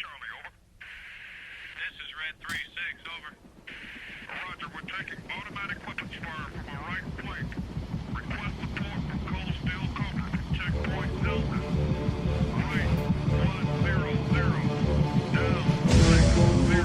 Charlie, over. This is Red 3-6, over. Roger, we're taking automatic weapons fire from our right flank. Request support from cold steel cover. Checkpoint Delta. Right, 100. Down, 6-0.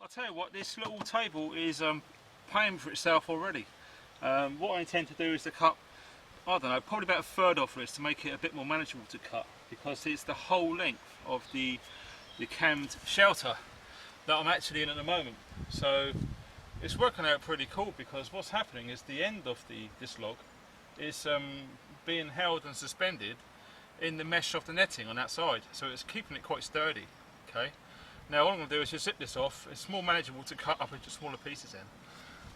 I'll tell you what, this little table is paying for itself already. What I intend to do is to cut, I don't know, probably about a third off this to make it a bit more manageable to cut, because it's the whole length of the cammed shelter that I'm actually in at the moment. So it's working out pretty cool, because what's happening is the end of this log is being held and suspended in the mesh of the netting on that side, so it's keeping it quite sturdy. Okay. Now all I'm going to do is just zip this off. It's more manageable to cut up into smaller pieces then.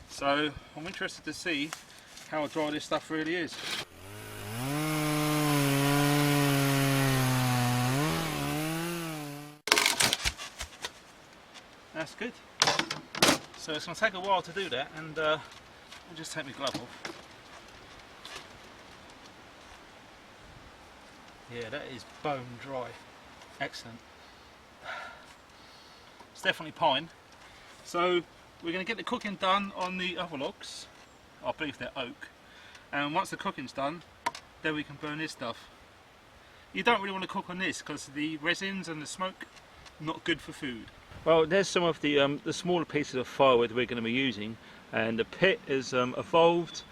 So I'm interested to see how dry this stuff really is. That's good. So it's going to take a while to do that, and I'll just take my glove off. Yeah, that is bone dry. Excellent. It's definitely pine. So we're going to get the cooking done on the other logs. I believe they're oak. And once the cooking's done, then we can burn this stuff. You don't really want to cook on this because the resins and the smoke, not good for food. Well, there's some of the smaller pieces of firewood we're going to be using, and the pit has evolved.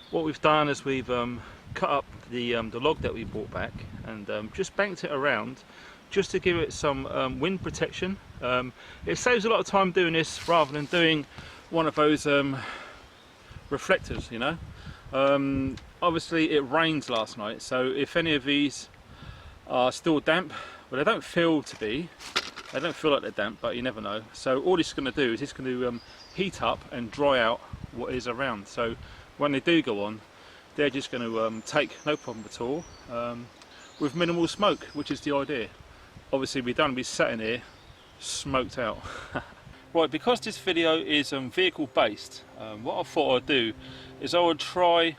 What we've done is we've cut up the log that we brought back and just banked it around, just to give it some wind protection. It saves a lot of time doing this rather than doing one of those reflectors, you know. Obviously it rained last night, so if any of these are still damp, but they don't feel to be, they don't feel like they're damp, but you never know. So all it's going to do is it's going to heat up and dry out what is around. So when they do go on, they're just going to take no problem at all, with minimal smoke, which is the idea. Obviously we don't want to be sat in here smoked out. Right, because this video is vehicle based, what I thought I'd do is I would try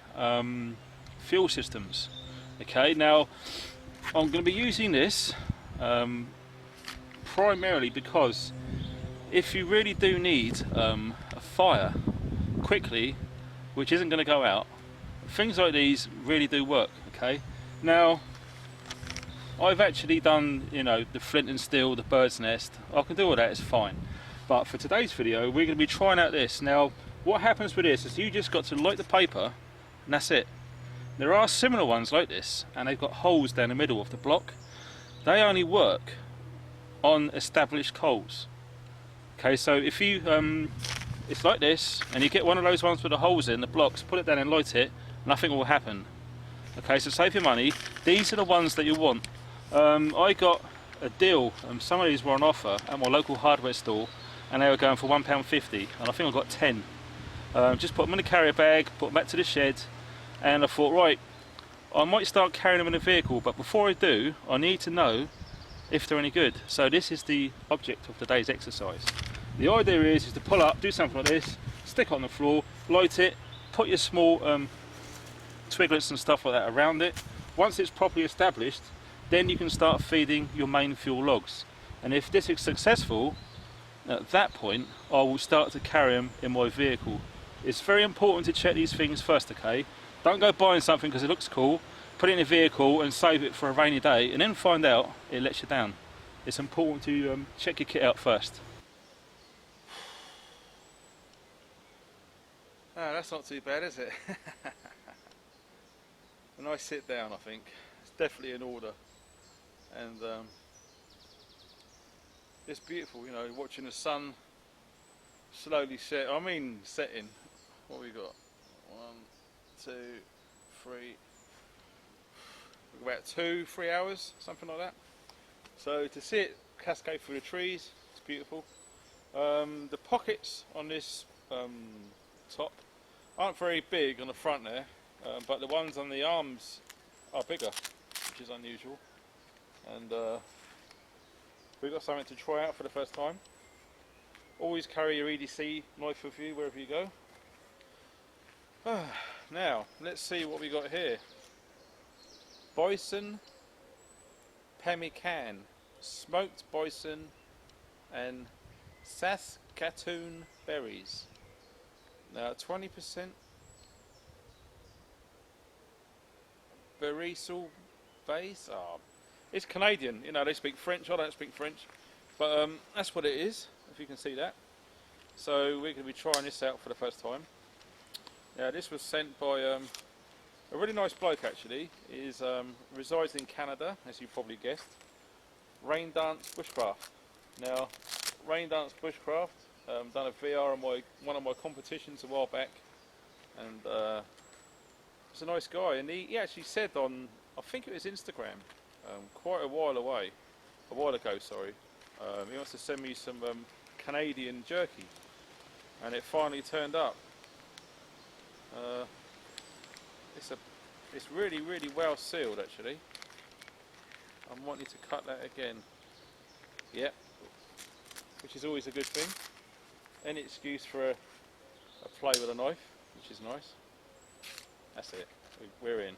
fuel systems. Okay, now I'm going to be using this primarily because if you really do need a fire quickly, which isn't going to go out, things like these really do work. Okay, now I've actually done, you know, the flint and steel, the bird's nest. I can do all that, it's fine. But for today's video, we're going to be trying out this. Now, what happens with this is you just got to light the paper, and that's it. There are similar ones like this, and they've got holes down the middle of the block. They only work on established coals. Okay, so if you, it's like this, and you get one of those ones with the holes in the blocks, put it down and light it, nothing will happen. Okay, so save your money. These are the ones that you want. I got a deal, some of these were on offer at my local hardware store, and they were going for £1.50, and I think I got 10. Just put them in a carrier bag, put them back to the shed, and I thought, right, I might start carrying them in the vehicle, but before I do, I need to know if they're any good. So this is the object of today's exercise. The idea is to pull up, do something like this, stick it on the floor, light it, put your small twiglets and stuff like that around it. Once it's properly established, then you can start feeding your main fuel logs. And if this is successful, at that point I will start to carry them in my vehicle. It's very important to check these things first, okay? Don't go buying something because it looks cool, put it in a vehicle and save it for a rainy day, and then find out it lets you down. It's important to check your kit out first. Oh, that's not too bad, is it? A nice sit down, I think. It's definitely in order. And it's beautiful, you know, watching the sun slowly set. I mean setting. What we got? 1, 2, 3, about 2-3 hours, something like that. So to see it cascade through the trees, it's beautiful. The pockets on this top aren't very big on the front there, but the ones on the arms are bigger, which is unusual. And we've got something to try out for the first time. Always carry your EDC knife with you wherever you go. Now, let's see what we got here. Bison pemmican, smoked bison and Saskatoon berries. Now 20% Barisal base. Oh, it's Canadian, you know, they speak French, I don't speak French. But that's what it is, if you can see that. So we're going to be trying this out for the first time. Now this was sent by a really nice bloke actually. He resides in Canada, as you probably guessed. Rain Dance Bushcraft. Now, Rain Dance Bushcraft, done a VR on one of my competitions a while back, and he's a nice guy. And he actually said on, I think it was Instagram, quite a while ago, sorry. He wants to send me some Canadian jerky, and it finally turned up. It's really well sealed actually. I'm wanting to cut that again. Yep, which is always a good thing. Any excuse for a play with a knife, which is nice. That's it, we're in.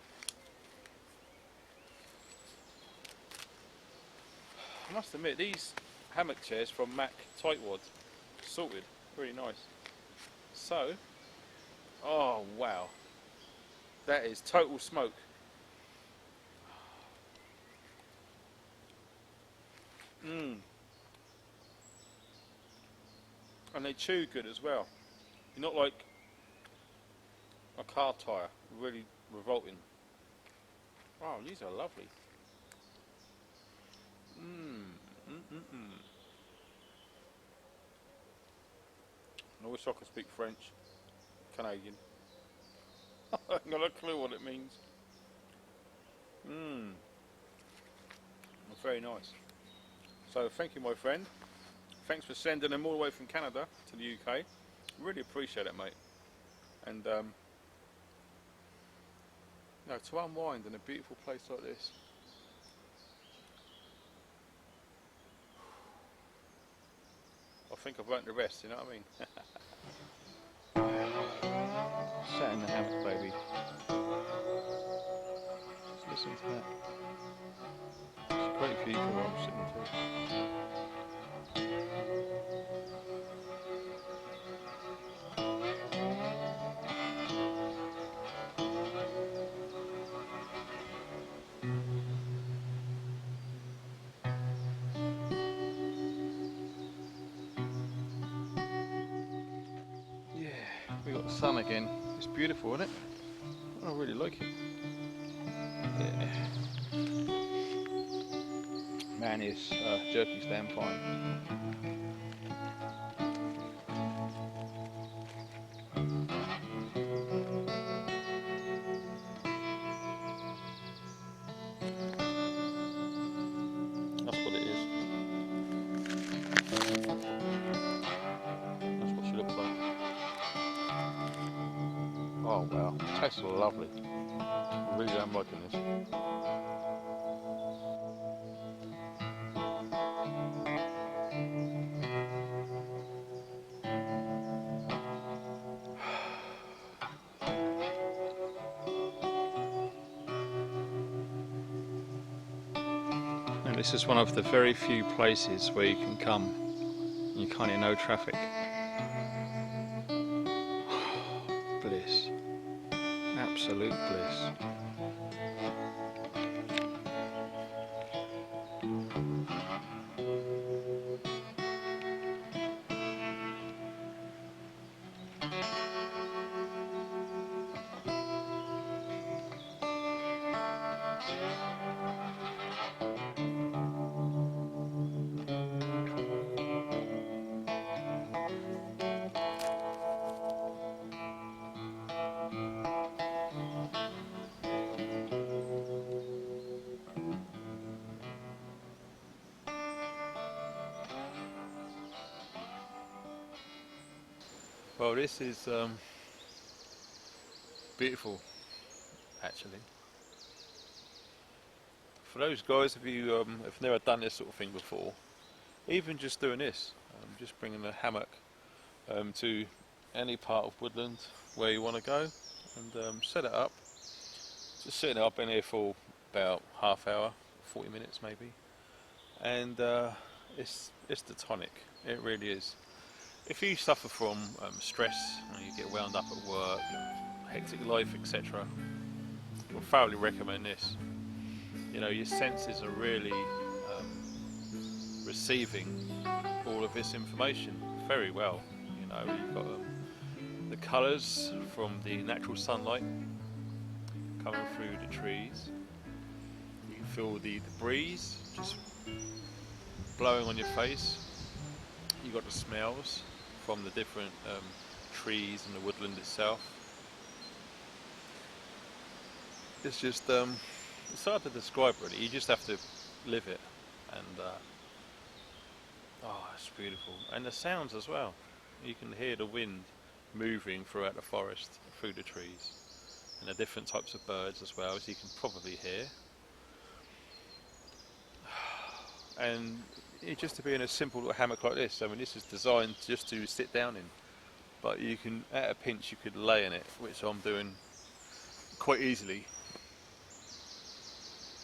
I must admit, these hammock chairs from Mac Tightwad, sorted, really nice. So, oh wow, that is total smoke. And they chew good as well. You're not like a car tyre, really revolting. Wow, these are lovely. I wish I could speak French, Canadian. I haven't got a clue what it means. Very nice. So thank you, my friend. Thanks for sending them all the way from Canada to the UK. Really appreciate it, mate. And to unwind in a beautiful place like this. I think I've learnt the rest, you know what I mean? Sat in the hammock, baby. Just listen to that. It's a great view from where I'm sitting too. We got the sun again. It's beautiful, isn't it? I really like it. Yeah. Man, his jerky's damn fine. That's what it is. That's what she looks like. Oh wow, it tastes lovely. I really am liking this. And this is one of the very few places where you can come and you can't hear no traffic. Bliss. Absolute bliss. Well, this is beautiful, actually. For those guys, if you have never done this sort of thing before, even just doing this, just bringing a hammock to any part of woodland where you want to go, and set it up. Just setting it up in here for about half hour, 40 minutes maybe, and it's the tonic. It really is. If you suffer from stress, you get wound up at work, hectic life, etc., I would thoroughly recommend this. You know, your senses are really receiving all of this information very well. You know, you've got the colours from the natural sunlight coming through the trees. You can feel the breeze just blowing on your face. You've got the smells from the different trees and the woodland itself. It's just it's hard to describe really. You just have to live it, and oh, it's beautiful. And the sounds as well. You can hear the wind moving throughout the forest, through the trees, and the different types of birds as well, as you can probably hear. And just to be in a simple little hammock like this, I mean, this is designed just to sit down in, but you can, at a pinch, you could lay in it, which I'm doing quite easily.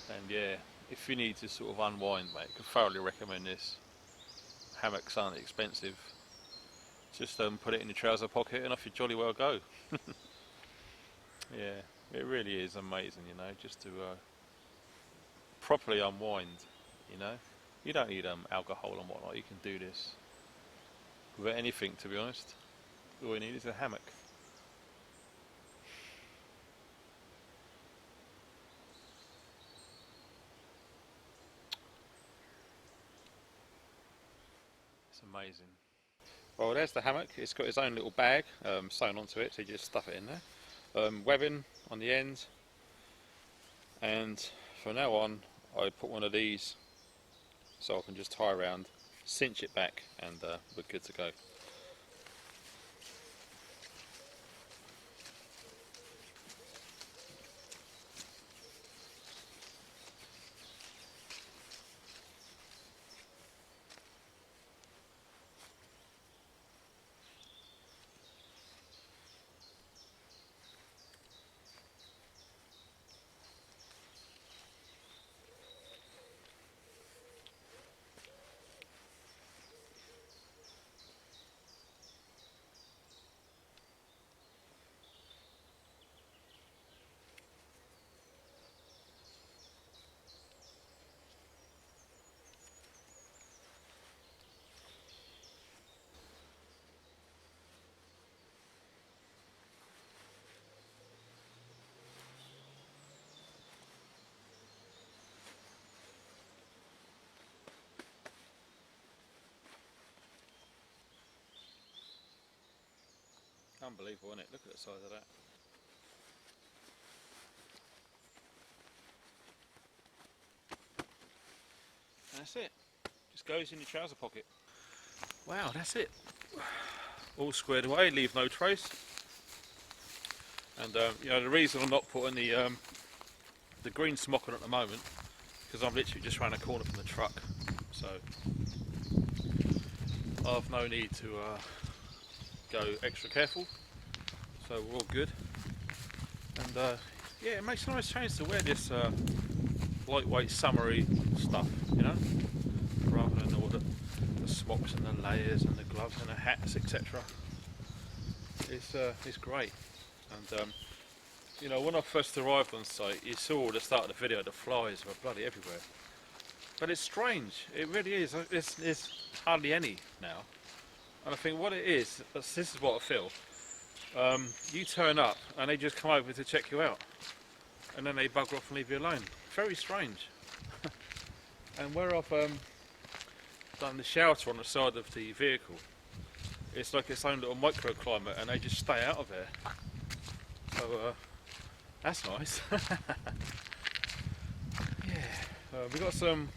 And yeah, if you need to sort of unwind, mate, I could thoroughly recommend this. Hammocks aren't expensive. Just put it in your trouser pocket and off you jolly well go. Yeah, it really is amazing, you know, just to properly unwind, you know. You don't need alcohol and whatnot, you can do this without anything, to be honest. All you need is a hammock. It's amazing. Well, there's the hammock. It's got its own little bag sewn onto it, so you just stuff it in there. Webbing on the end, and from now on I put one of these so I can just tie around, cinch it back, and we're good to go. Unbelievable, isn't it? Look at the size of that. And that's it. Just goes in your trouser pocket. Wow, that's it. All squared away, leave no trace. And you know, the reason I'm not putting the green smock on at the moment, because I'm literally just around the corner from the truck, so I've no need to go extra careful. So we're all good. And yeah, it makes a nice change to wear this lightweight summery stuff, you know, rather than all the smocks and the layers and the gloves and the hats, etc. It's great. And you know, when I first arrived on site, you saw at the start of the video the flies were bloody everywhere. But it's strange, it really is. There's hardly any now. And I think what it is, this is what I feel. You turn up and they just come over to check you out, and then they bugger off and leave you alone. Very strange. And where I've done the shelter on the side of the vehicle, it's like its own little microclimate, and they just stay out of there. So that's nice. Yeah, we've got some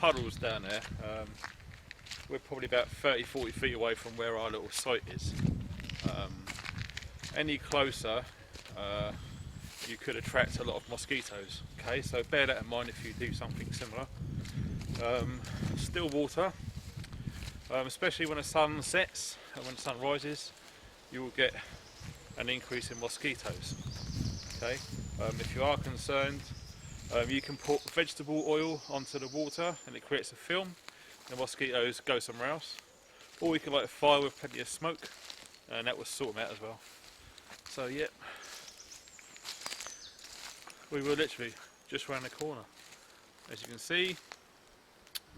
puddles down there. We're probably about 30-40 feet away from where our little site is. Any closer, you could attract a lot of mosquitoes. Okay, so bear that in mind if you do something similar. Still water, especially when the sun sets and when the sun rises, you will get an increase in mosquitoes. Okay, if you are concerned, you can put vegetable oil onto the water and it creates a film. The mosquitoes go somewhere else, or we can light a fire with plenty of smoke, and that will sort them out as well. So yeah, we were literally just round the corner. As you can see,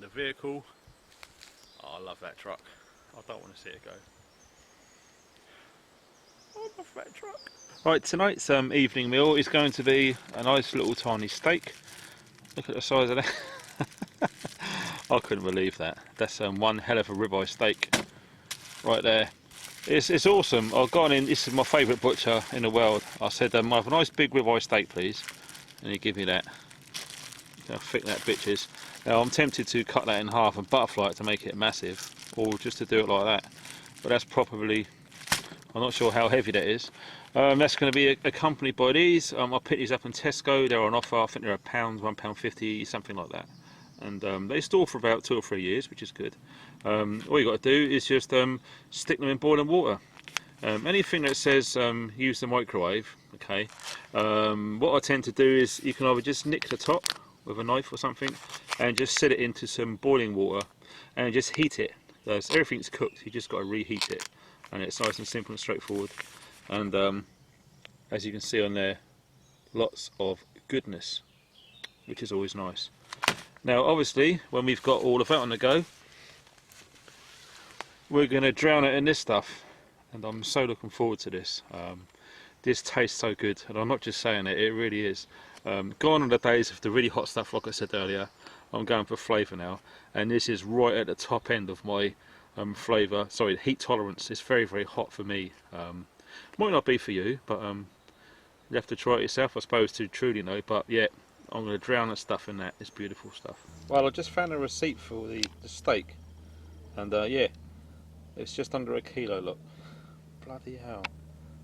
the vehicle. Oh, I love that truck. I don't want to see it go. I love that truck. Right, tonight's evening meal is going to be a nice little tiny steak. Look at the size of that. I couldn't believe that. That's one hell of a ribeye steak right there. It's awesome. I've gone in, this is my favourite butcher in the world. I said, I have a nice big ribeye steak please. And he give me that. How thick that bitch is. Now I'm tempted to cut that in half and butterfly it to make it massive, or just to do it like that. But that's probably, I'm not sure how heavy that is. That's going to be accompanied by these. I picked these up in Tesco. They're on offer. I think they're £1, £1.50, something like that. And they store for about 2 or 3 years, which is good. All you got to do is just stick them in boiling water. Anything that says use the microwave, okay. What I tend to do is you can either just nick the top with a knife or something and just set it into some boiling water and just heat it. So everything's cooked, you just got to reheat it, and it's nice and simple and straightforward. And as you can see on there, lots of goodness, which is always nice. Now obviously when we've got all of that on the go, we're going to drown it in this stuff, and I'm so looking forward to this. This tastes so good, and I'm not just saying it, it really is. Gone are the days of the really hot stuff like I said earlier. I'm going for flavour now, and this is right at the top end of my heat tolerance. It's very, very hot for me. Might not be for you, but you have to try it yourself, I suppose, to truly know. But yeah, I'm going to drown the stuff in that. It's beautiful stuff. Well, I just found a receipt for the steak, and yeah, it's just under a kilo, look. Bloody hell.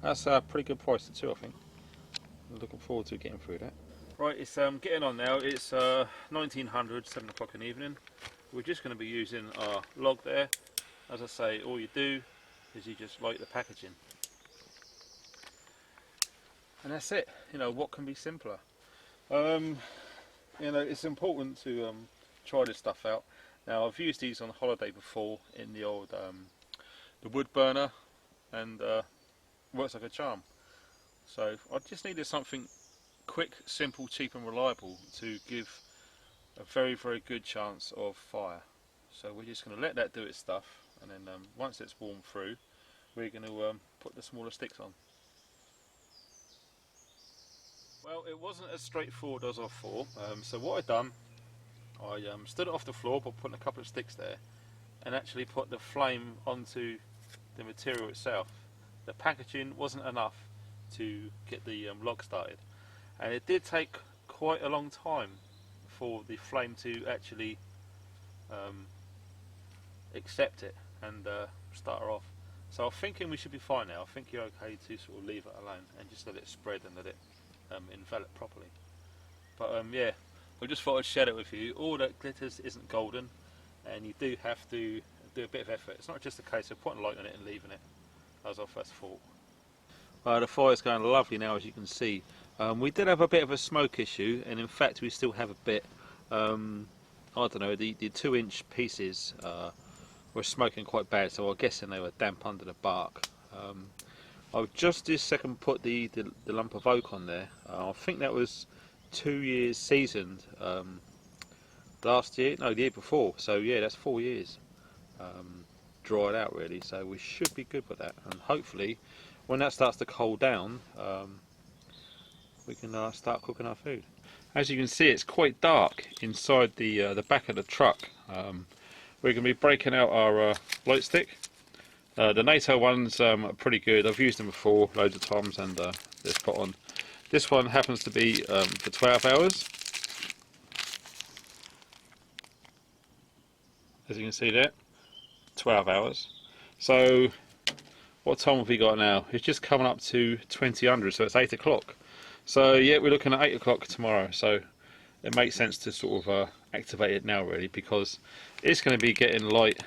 That's a pretty good price too, I think. I'm looking forward to getting through that. Right, it's getting on now. It's 1900, 7 o'clock in the evening. We're just going to be using our log there. As I say, all you do is you just light the packaging. And that's it. You know, what can be simpler? You know, it's important to try this stuff out. Now, I've used these on holiday before in the old the wood burner, and works like a charm. So I just needed something quick, simple, cheap and reliable to give a very, very good chance of fire. So we're just going to let that do its stuff, and then once it's warmed through, we're going to put the smaller sticks on. Well, it wasn't as straightforward as I thought. So what I've done, I stood it off the floor by putting a couple of sticks there, and actually put the flame onto the material itself. The packaging wasn't enough to get the log started, and it did take quite a long time for the flame to actually accept it and start her off. So I'm thinking we should be fine now. I think you're okay to sort of leave it alone and just let it spread and let it envelop properly. But yeah, I just thought I'd share it with you. All that glitters isn't golden, and you do have to do a bit of effort. It's not just a case of putting light on it and leaving it, as I first thought. The fire's going lovely now, as you can see. We did have a bit of a smoke issue, and in fact we still have a bit. I don't know, the 2-inch pieces were smoking quite bad, so I'm guessing they were damp under the bark. I've just this second put the lump of oak on there. I think that was 2 years seasoned last year, no, the year before, so yeah, that's 4 years dried out really, so we should be good with that, and hopefully when that starts to cool down, we can start cooking our food. As you can see, it's quite dark inside the back of the truck. We're going to be breaking out our light stick. The NATO ones are pretty good. I've used them before loads of times, and they're spot on. This one happens to be for 12 hours. As you can see there, 12 hours. So What time have we got now? It's just coming up to 2000, so it's 8 o'clock. So yeah, we're looking at 8 o'clock tomorrow. So it makes sense to sort of activate it now, really, because it's going to be getting light.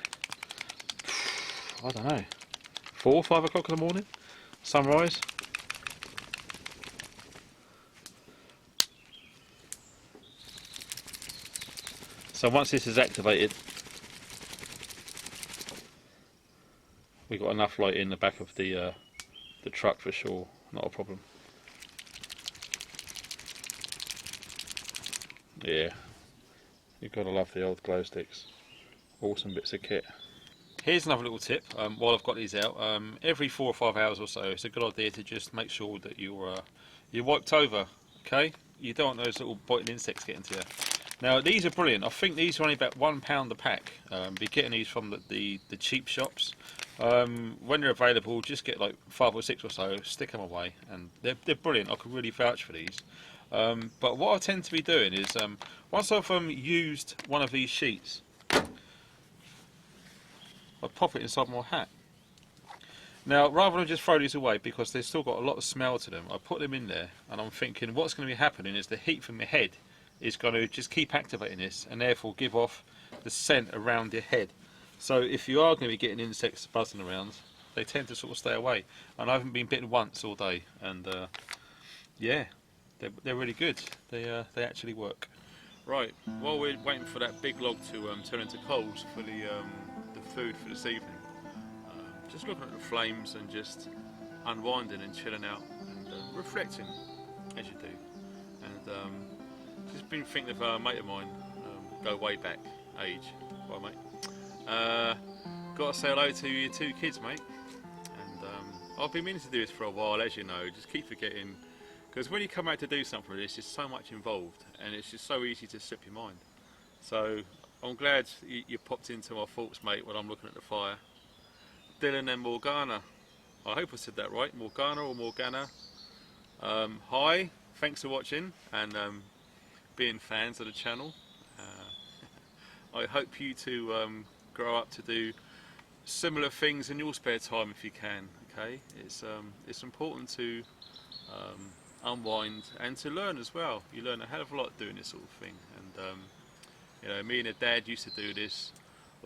I don't know, 4 or 5 o'clock in the morning, sunrise. So once this is activated, we've got enough light in the back of the truck for sure, not a problem. Yeah, you've got to love the old glow sticks. Awesome bits of kit. Here's another little tip while I've got these out. Every 4 or 5 hours or so, it's a good idea to just make sure that you're wiped over. Okay, you don't want those little biting insects getting to you. Now these are brilliant. I think these are only about £1 a pack. Be getting these from the cheap shops. When they're available, just get like 5 or 6 or so, stick them away, and they're brilliant. I could really vouch for these. But what I tend to be doing is, once I've used one of these sheets, I pop it inside my hat. Now, rather than just throw these away, because they've still got a lot of smell to them, I put them in there, and I'm thinking what's going to be happening is the heat from my head is going to just keep activating this, and therefore give off the scent around your head. So if you are going to be getting insects buzzing around, they tend to sort of stay away. And I haven't been bitten once all day, and yeah, they're really good. They actually work. Right, while we're waiting for that big log to turn into coals for the food for this evening, just looking at the flames and just unwinding and chilling out and reflecting, as you do. And just been thinking of a mate of mine, go way back age. Bye, mate. Got to say hello to your 2 kids, mate. And I've been meaning to do this for a while, as you know. Just keep forgetting, because when you come out to do something like this, there's so much involved, and it's just so easy to slip your mind. So I'm glad you popped into my thoughts, mate, when I'm looking at the fire. Dylan and Morgana. I hope I said that right, Morgana or Morgana. Hi, thanks for watching and being fans of the channel. I hope you to grow up to do similar things in your spare time if you can. Okay, it's important to unwind and to learn as well. You learn a hell of a lot doing this sort of thing. And you know, me and a dad used to do this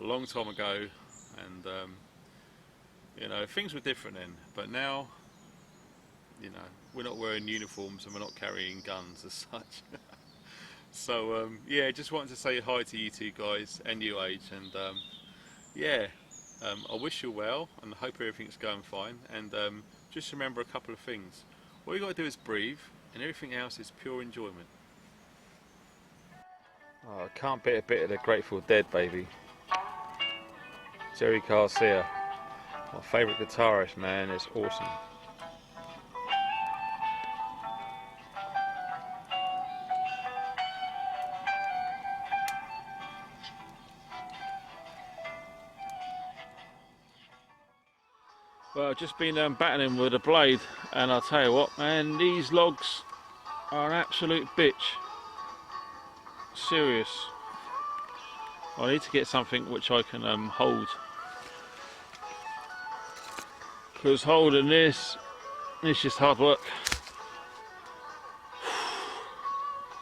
a long time ago, and you know, things were different then. But now, you know, we're not wearing uniforms and we're not carrying guns as such. So yeah, just wanted to say hi to you 2 guys and you, Age, and yeah, I wish you well and I hope everything's going fine. And just remember a couple of things. All you got to do is breathe, and everything else is pure enjoyment. Oh, I can't beat a bit of the Grateful Dead, baby. Jerry Garcia, my favourite guitarist, man. It's awesome. Well, I've just been battling with a blade, and I'll tell you what, man, these logs are an absolute bitch. Serious. I need to get something which I can hold, because holding this, it's just hard work.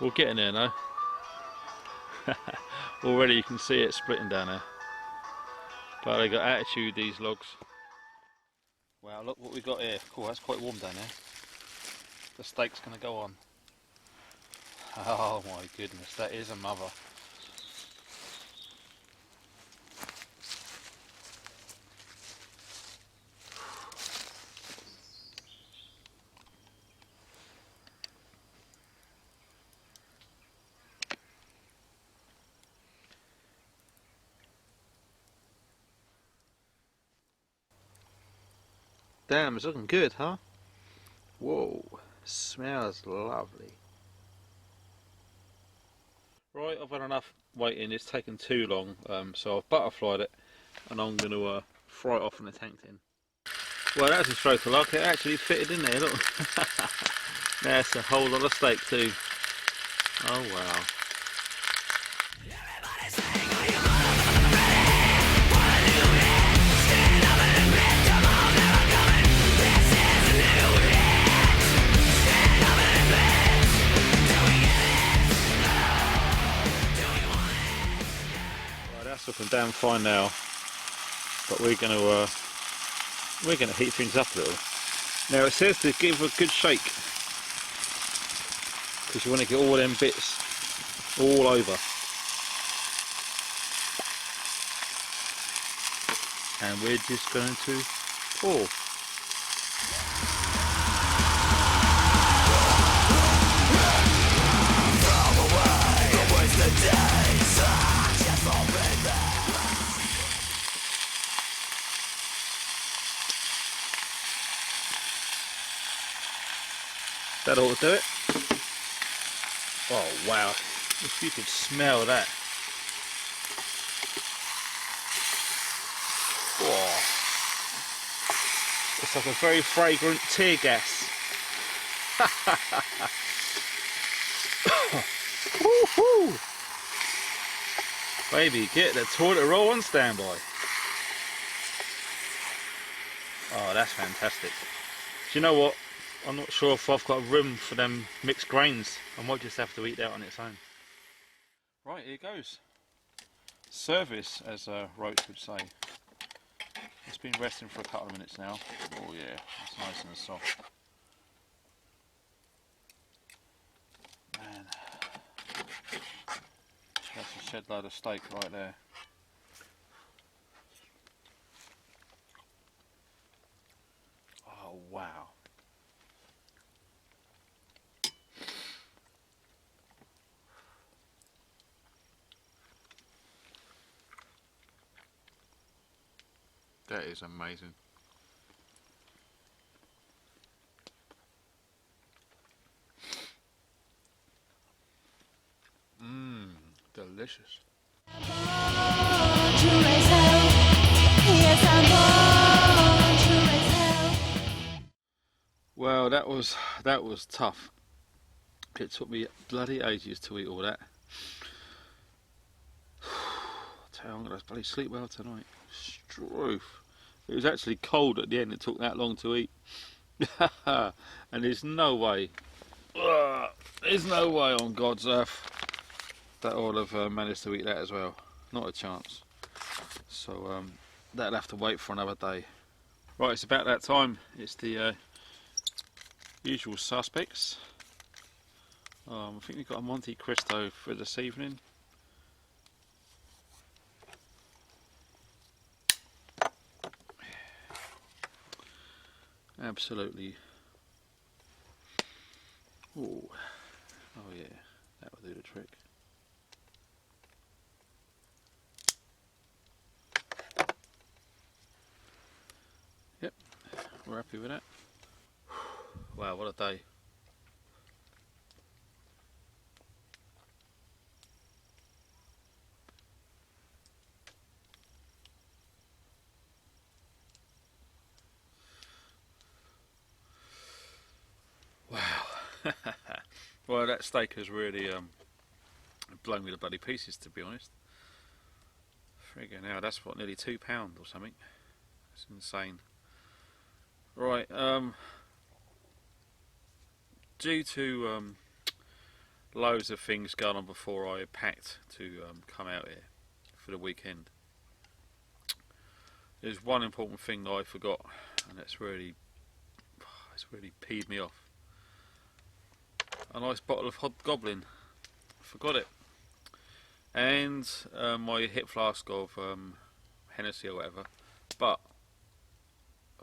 We're getting there now. Already you can see it splitting down there. But they got attitude, these logs. Wow, look what we got here. Cool, that's quite warm down there. The steak's going to go on. Oh my goodness, that is a mother. Damn, it's looking good, huh? Whoa, smells lovely. Right, I've had enough waiting, it's taken too long, so I've butterflied it and I'm going to fry it off in the tank tin. Well, that's a stroke of luck, it actually fitted in there, look. That's a whole lot of steak too. Oh wow. Stand up and admit, come on, never come damn fine now, but we're gonna heat things up a little. Now it says to give a good shake because you want to get all them bits all over. And we're just going to pour. That ought to do it. Oh wow, if you could smell that. Oh. It's like a very fragrant tear gas. Woohoo! Baby, get the toilet roll on standby. Oh, that's fantastic. Do you know what? I'm not sure if I've got room for them mixed grains. I might just have to eat that on its own. Right, here goes. Service, as Roach would say. It's been resting for a couple of minutes now. Oh yeah, it's nice and soft. Man, that's a shed load of steak right there. Oh wow. That is amazing. Mmm, delicious. Well, that was tough. It took me bloody ages to eat all that. I'm gonna bloody sleep well tonight. Stroof. It was actually cold at the end. It took that long to eat. And there's no way. There's no way on God's earth that I'll have managed to eat that as well. Not a chance. So that'll have to wait for another day. Right, it's about that time. It's the usual suspects. I think we've got a Monte Cristo for this evening. Absolutely. Ooh. Oh yeah, that will do the trick. Yep, we're happy with that. Wow, what a day. Wow. Well, that steak has really blown me to bloody pieces, to be honest. Friggin' hell, that's what, nearly £2 or something. It's insane. Right, due to loads of things going on before I packed to come out here for the weekend, there's one important thing that I forgot, and it's really peed me off. A nice bottle of Hobgoblin. Forgot it. And my hip flask of Hennessy or whatever. But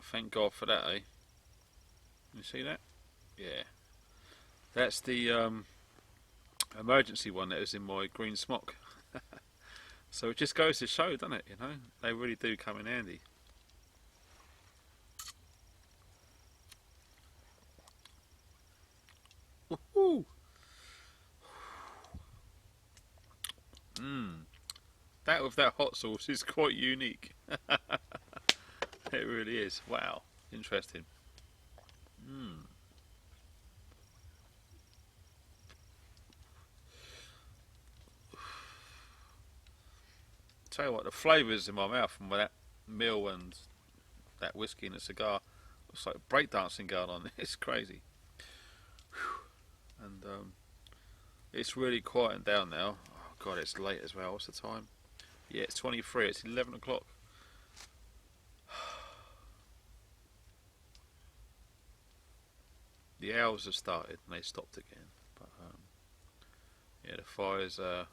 thank God for that, eh? You see that? Yeah. That's the emergency one that is in my green smock. So it just goes to show, doesn't it? You know, they really do come in handy. Woohoo! That with that hot sauce is quite unique. It really is. Wow, interesting. Tell you what, the flavours in my mouth from that meal and that whiskey and a cigar, it's like breakdancing going on. It's crazy. And it's really quieting down now. Oh God, it's late as well. What's the time? Yeah, it's 23, it's 11 o'clock. The owls have started and they stopped again. But yeah, the fire's a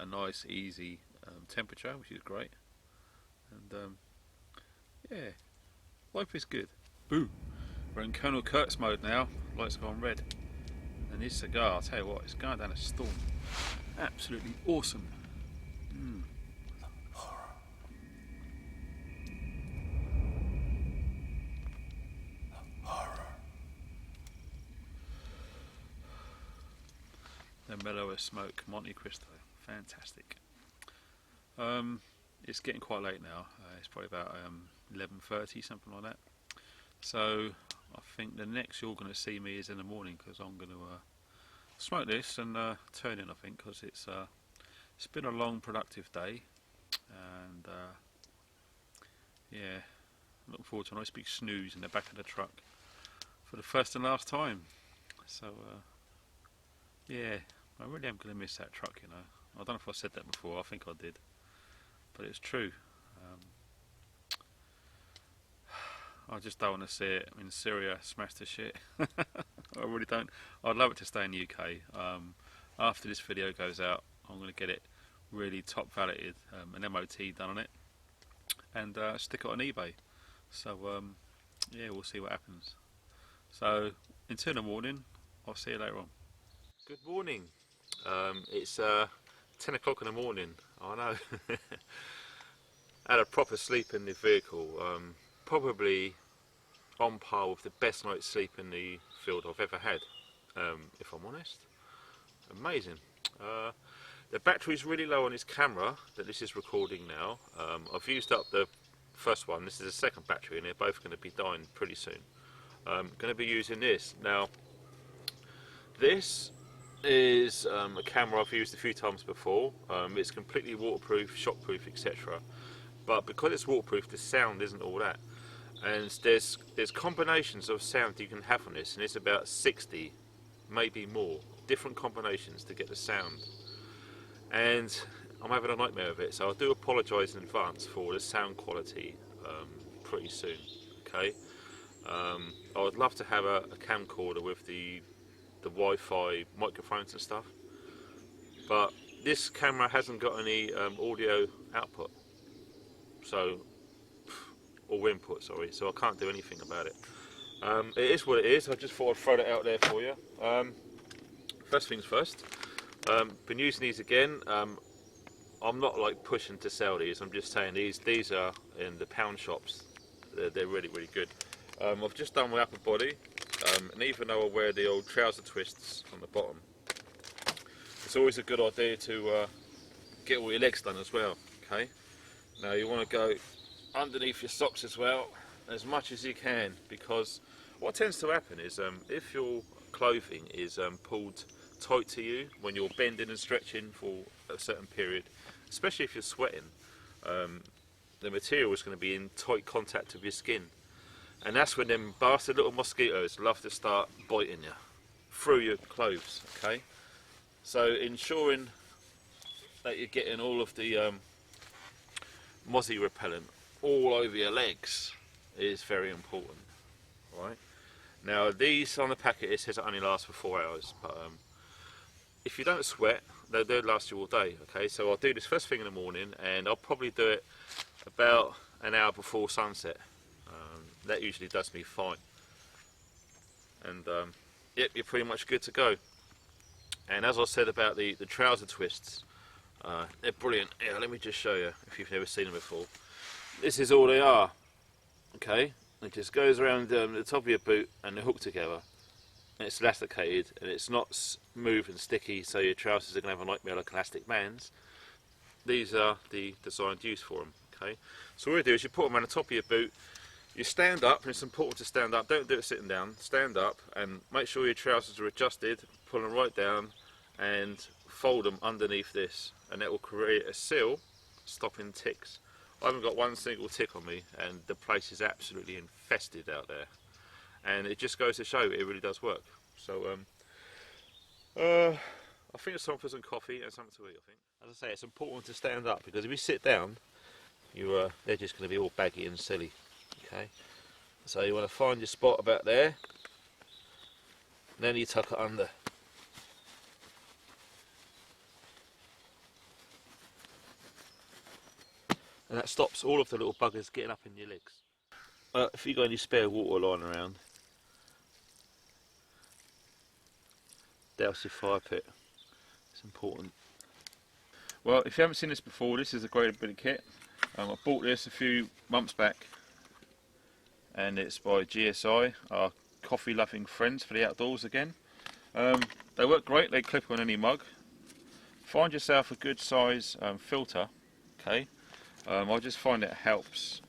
nice, easy temperature, which is great. And yeah, life is good. Boo! We're in Colonel Kurtz mode now. Lights gone red. And this cigar, I'll tell you what, it's going down a storm. Absolutely awesome. The mellower smoke, Monte Cristo, fantastic. It's getting quite late now. It's probably about 11:30, something like that. So I think the next you're going to see me is in the morning, because I'm going to smoke this and turn in. I think because it's been a long, productive day, and yeah, looking forward to a nice big snooze in the back of the truck for the first and last time. So yeah, I really am going to miss that truck, you know. I don't know if I said that before, I think I did, but it's true. I just don't want to see it in Syria smashed to shit. I really don't. I'd love it to stay in the UK. After this video goes out, I'm going to get it really top validated, an MOT done on it, and stick it on eBay. So yeah, we'll see what happens. So until the morning, I'll see you later on. Good morning. It's 10 o'clock in the morning. I know. Had a proper sleep in the vehicle. Probably on par with the best night's sleep in the field I've ever had, if I'm honest. Amazing. The battery's really low on this camera that this is recording now. I've used up the first one. This is the second battery, and they're both going to be dying pretty soon. I'm going to be using this now. This is a camera I've used a few times before. It's completely waterproof, shockproof, etc. But because it's waterproof, the sound isn't all that. And there's combinations of sound you can have on this, and it's about 60, maybe more, different combinations to get the sound. And I'm having a nightmare of it, so I do apologise in advance for the sound quality pretty soon. Okay. I would love to have a camcorder with the Wi-Fi microphones and stuff, but this camera hasn't got any audio output, so or input, sorry, so I can't do anything about it. It is what it is. I just thought I'd throw that out there for you. First things first, been using these again. I'm not like pushing to sell these, I'm just saying these are in the pound shops. They're really, really good. I've just done my upper body, and even though I wear the old trouser twists on the bottom, it's always a good idea to get all your legs done as well. Okay, now you want to go underneath your socks as well, as much as you can, because what tends to happen is if your clothing is pulled tight to you when you're bending and stretching for a certain period, especially if you're sweating, the material is going to be in tight contact with your skin, and that's when them bastard little mosquitoes love to start biting you through your clothes. Okay, so ensuring that you're getting all of the mozzie repellent all over your legs is very important. Right, now these on the packet, it says it only lasts for 4 hours, but if you don't sweat, they'll last you all day. Okay, so I'll do this first thing in the morning, and I'll probably do it about an hour before sunset. That usually does me fine, and yep, you're pretty much good to go. And as I said about the trouser twists, they're brilliant. Yeah, let me just show you if you've never seen them before. This is all they are. Okay, it just goes around the top of your boot and they're hooked together, and it's elasticated, and it's not smooth and sticky, so your trousers are going to have a nightmare like Elastic Man's. These are the designed use for them. Okay, so what you do is you put them on the top of your boot, you stand up, and it's important to stand up, don't do it sitting down, stand up and make sure your trousers are adjusted, pull them right down and fold them underneath this, and that will create a seal stopping ticks. I haven't got one single tick on me, and the place is absolutely infested out there, and it just goes to show it really does work. So I think it's time for some coffee and something to eat, I think. As I say, it's important to stand up because if you sit down, they're just going to be all baggy and silly. Okay, so you want to find your spot about there, and then you tuck it under. And that stops all of the little buggers getting up in your legs. If you've got any spare water lying around, douse your fire pit. It's important. Well, if you haven't seen this before, this is a great bit of kit. I bought this a few months back, and it's by GSI, our coffee loving friends for the outdoors again. They work great, they clip on any mug. Find yourself a good size filter, okay? I just find it helps,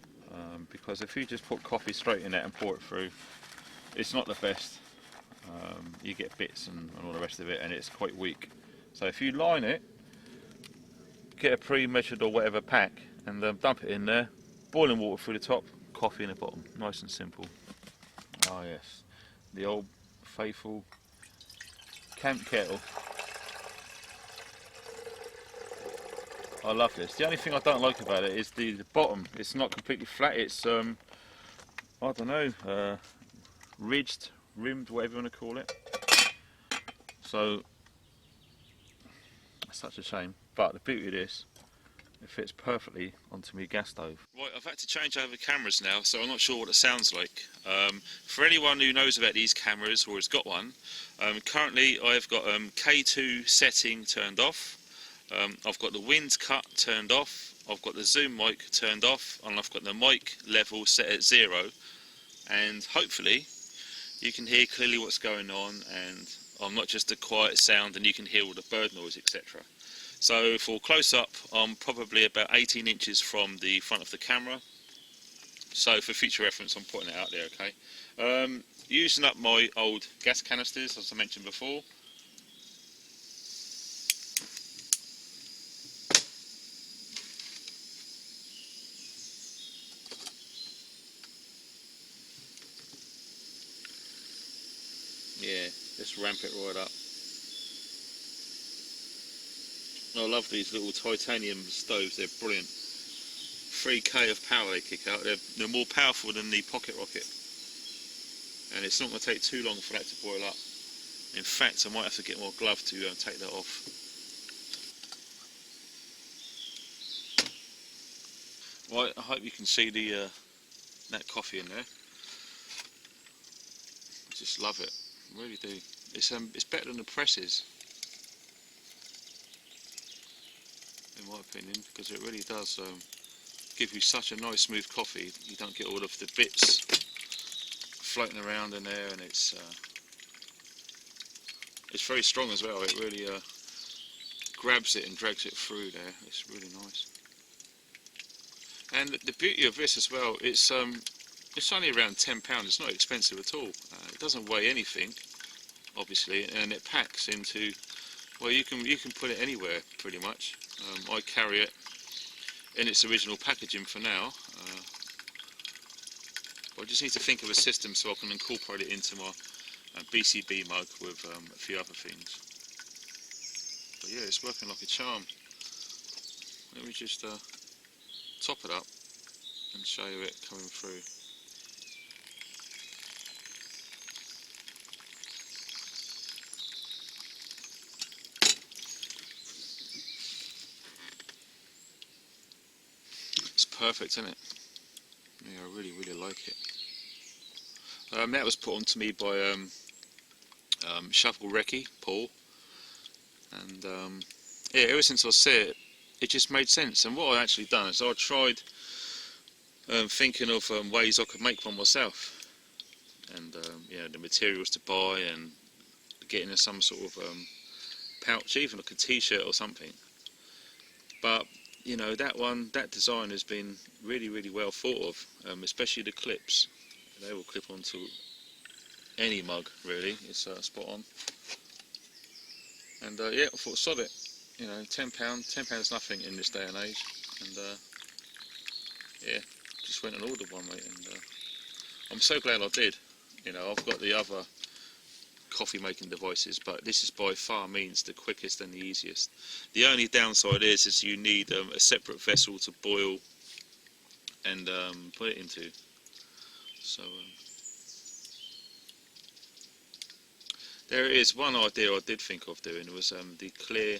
because if you just put coffee straight in it and pour it through, it's not the best. You get bits and all the rest of it, and it's quite weak. So if you line it, get a pre-measured or whatever pack, and dump it in there, boiling water through the top, coffee in the bottom, nice and simple. Oh yes, the old faithful camp kettle. I love this. The only thing I don't like about it is the bottom. It's not completely flat. It's I don't know, ridged, rimmed, whatever you want to call it. So it's such a shame. But the beauty of this, it fits perfectly onto my gas stove. Right, I've had to change over cameras now, so I'm not sure what it sounds like. For anyone who knows about these cameras or has got one, currently I've got K2 setting turned off. I've got the wind cut turned off, I've got the zoom mic turned off, and I've got the mic level set at 0, and hopefully you can hear clearly what's going on, and I'm not just a quiet sound and you can hear all the bird noise, etc. So for close up, I'm probably about 18 inches from the front of the camera, so for future reference I'm putting it out there, okay. Using up my old gas canisters, as I mentioned before. Yeah, let's ramp it right up. I love these little titanium stoves, they're brilliant. 3k of power they kick out, they're more powerful than the pocket rocket. And it's not going to take too long for that to boil up. In fact, I might have to get more glove to take that off. Right, I hope you can see that coffee in there. I just love it, I really do. It's better than the presses, in my opinion, because it really does give you such a nice smooth coffee. You don't get all of the bits floating around in there, and it's very strong as well. It really grabs it and drags it through there. It's really nice. And the beauty of this as well, it's only around £10. It's not expensive at all. It doesn't weigh anything, obviously, and it packs into, well, you can put it anywhere pretty much. I carry it in its original packaging for now. I just need to think of a system so I can incorporate it into my BCB mug with a few other things. But yeah, it's working like a charm. Let me just top it up and show you it coming through. It's perfect, isn't it? Yeah, I really, really like it. That was put on to me by Shovel Recce, Paul, and yeah, ever since I saw it, it just made sense. And what I actually done is I tried thinking of ways I could make one myself, and you know, the materials to buy and getting some sort of pouch, even like a t-shirt or something. But you know, that design has been really, really well thought of, especially the clips. They will clip onto any mug, really. It's spot on. And yeah, I thought, sod it. You know, £10 is nothing in this day and age. And yeah, just went and ordered one, mate. And I'm so glad I did. You know, I've got the other coffee making devices, but this is by far means the quickest and the easiest. The only downside is you need a separate vessel to boil and put it into. So there it is. One idea I did think of doing was the clear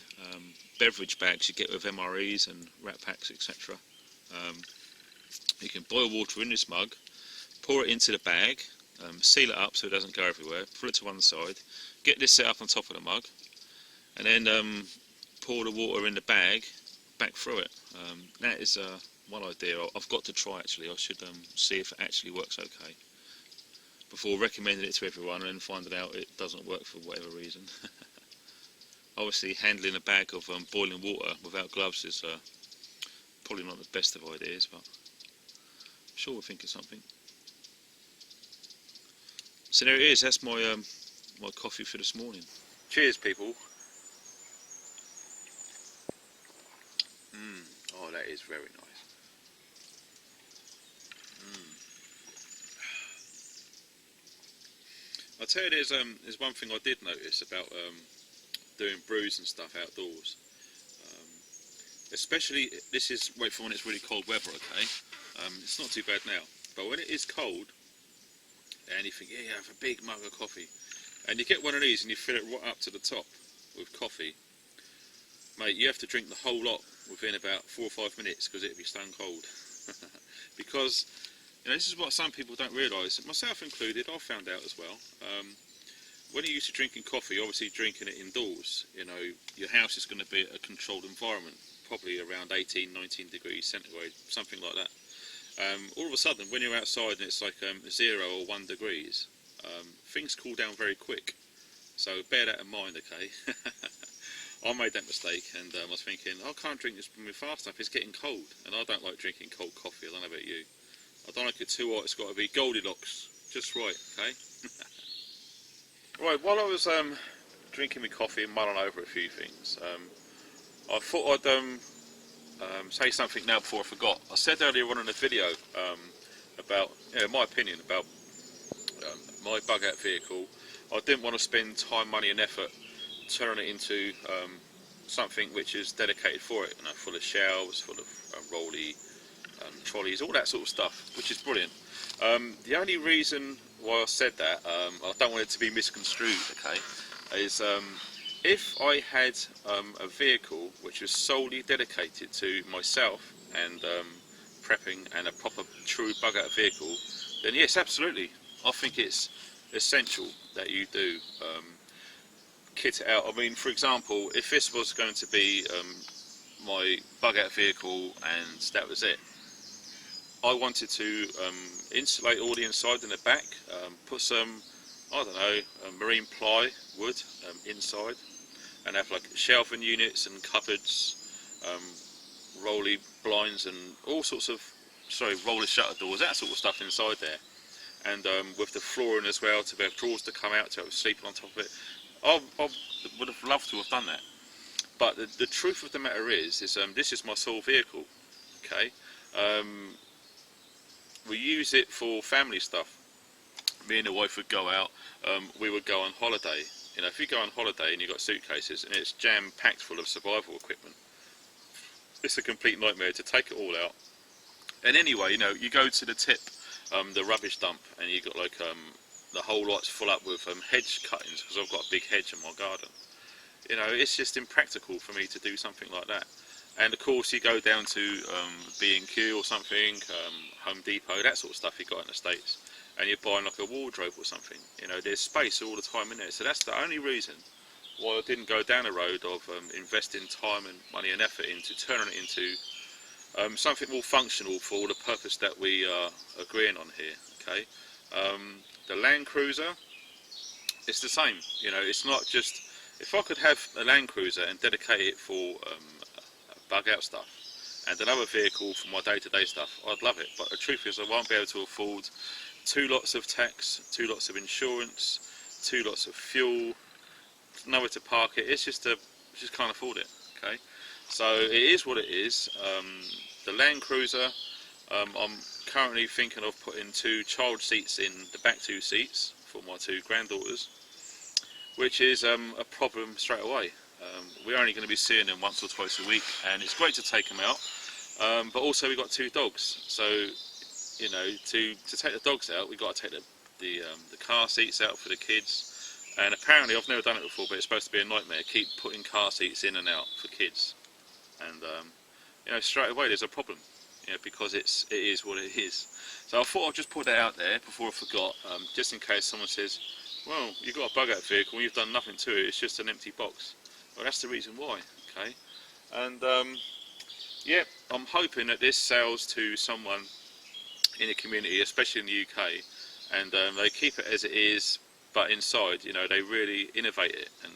beverage bags you get with MREs and Rat Packs, etc. You can boil water in this mug, pour it into the bag, seal it up so it doesn't go everywhere, pull it to one side, get this set up on top of the mug, and then pour the water in the bag back through it. That is one idea I've got to try actually. I should see if it actually works okay before recommending it to everyone and finding out it doesn't work for whatever reason. Obviously handling a bag of boiling water without gloves is probably not the best of ideas, but I'm sure we'll think of something. So there it is, that's my my coffee for this morning. Cheers people. Oh, that is very nice. I'll tell you, there's one thing I did notice about doing brews and stuff outdoors. Especially, this is for when it's really cold weather, okay? It's not too bad now, but when it is cold, and you think, yeah, have a big mug of coffee, and you get one of these and you fill it right up to the top with coffee, mate, you have to drink the whole lot within about 4 or 5 minutes because it'll be stone cold. Because, you know, this is what some people don't realise, myself included, I found out as well. When you're used to drinking coffee, obviously drinking it indoors, you know, your house is going to be a controlled environment, probably around 18, 19 degrees centigrade, something like that. All of a sudden, when you're outside and it's like 0 or 1 degrees, things cool down very quick. So bear that in mind, okay? I made that mistake and I was thinking, I can't drink this fast enough, it's getting cold. And I don't like drinking cold coffee, I don't know about you. I don't like it too hot, it's got to be Goldilocks, just right, okay? Right, while I was drinking my coffee and mulling over a few things, I thought I'd say something now before I forgot. I said earlier on in the video about, my opinion about my bug out vehicle. I didn't want to spend time, money and effort turning it into something which is dedicated for it, you know, full of shelves, full of rolly trolleys, all that sort of stuff, which is brilliant. The only reason why I said that, I don't want it to be misconstrued, okay, is if I had a vehicle which was solely dedicated to myself and prepping and a proper true bug out vehicle, then yes, absolutely, I think it's essential that you do kit it out. I mean, for example, if this was going to be my bug out vehicle and that was it, I wanted to insulate all the inside and the back, put some, I don't know, marine ply wood inside, and have like shelving units and cupboards, rolly blinds and all sorts of, roller shutter doors, that sort of stuff inside there. And with the flooring as well, to have drawers to come out, to have sleeping on top of it. I would have loved to have done that. But the truth of the matter is this is my sole vehicle, okay? We use it for family stuff. Me and the wife would go out, we would go on holiday. You know, if you go on holiday and you've got suitcases and it's jam-packed full of survival equipment, it's a complete nightmare to take it all out. And anyway, you know, you go to the tip, the rubbish dump, and you got like the whole lot's full up with hedge cuttings, because I've got a big hedge in my garden. You know, it's just impractical for me to do something like that. And of course, you go down to B&Q or something, Home Depot, that sort of stuff you got in the States, and you're buying like a wardrobe or something. You know, there's space all the time in there. So that's the only reason why I didn't go down the road of investing time and money and effort into turning it into something more functional for the purpose that we are agreeing on here, okay? The Land Cruiser, it's the same, you know, it's not just, if I could have a Land Cruiser and dedicate it for bug out stuff, and another vehicle for my day-to-day stuff, I'd love it, but the truth is I won't be able to afford 2 lots of tax, 2 lots of insurance, 2 lots of fuel, nowhere to park it, it's just can't afford it, okay? So it is what it is. The Land Cruiser, I'm currently thinking of putting 2 child seats in the back 2 seats for my 2 granddaughters, which is a problem straight away. We're only going to be seeing them once or twice a week, and it's great to take them out. But also we've got 2 dogs, so you know, to take the dogs out, we've got to take the car seats out for the kids. And apparently, I've never done it before, but it's supposed to be a nightmare. Keep putting car seats in and out for kids, and you know, straight away there's a problem, you know, because it is what it is. So I thought I'd just put that out there before I forgot, just in case someone says, "Well, you've got a bug out vehicle, you've done nothing to it. It's just an empty box." Well, that's the reason why. Okay, and yeah, I'm hoping that this sells to someone in the community, especially in the UK, and they keep it as it is. But inside, you know, they really innovate it and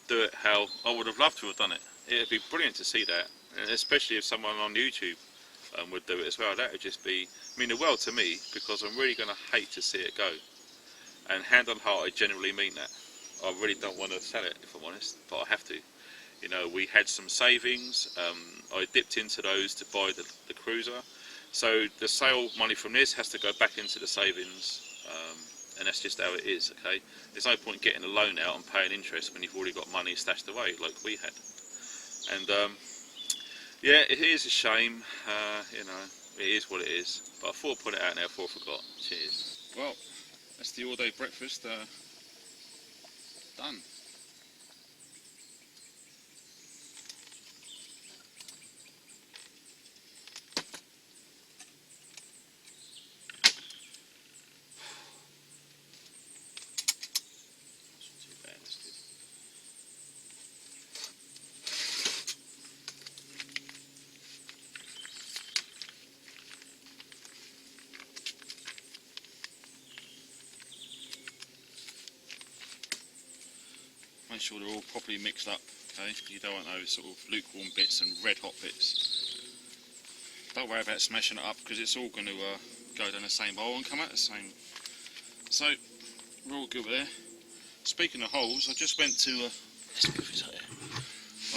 do it how I would have loved to have done it. It'd be brilliant to see that, and especially if someone on YouTube would do it as well. That would just mean the world to me, because I'm really going to hate to see it go. And hand on heart, I genuinely mean that. I really don't want to sell it, if I'm honest, but I have to. You know, we had some savings. I dipped into those to buy the Cruiser. So the sale money from this has to go back into the savings. And that's just how it is, okay? There's no point getting a loan out and paying interest when you've already got money stashed away like we had. And yeah, it is a shame, you know, it is what it is. But I thought I'd put it out now before I forgot. Cheers. Well, that's the all-day breakfast done. Make sure they're all properly mixed up, okay? You don't want those sort of lukewarm bits and red hot bits. Don't worry about smashing it up, because it's all going to go down the same hole and come out the same. So, we're all good there. Speaking of holes, I just went to let's move this out here.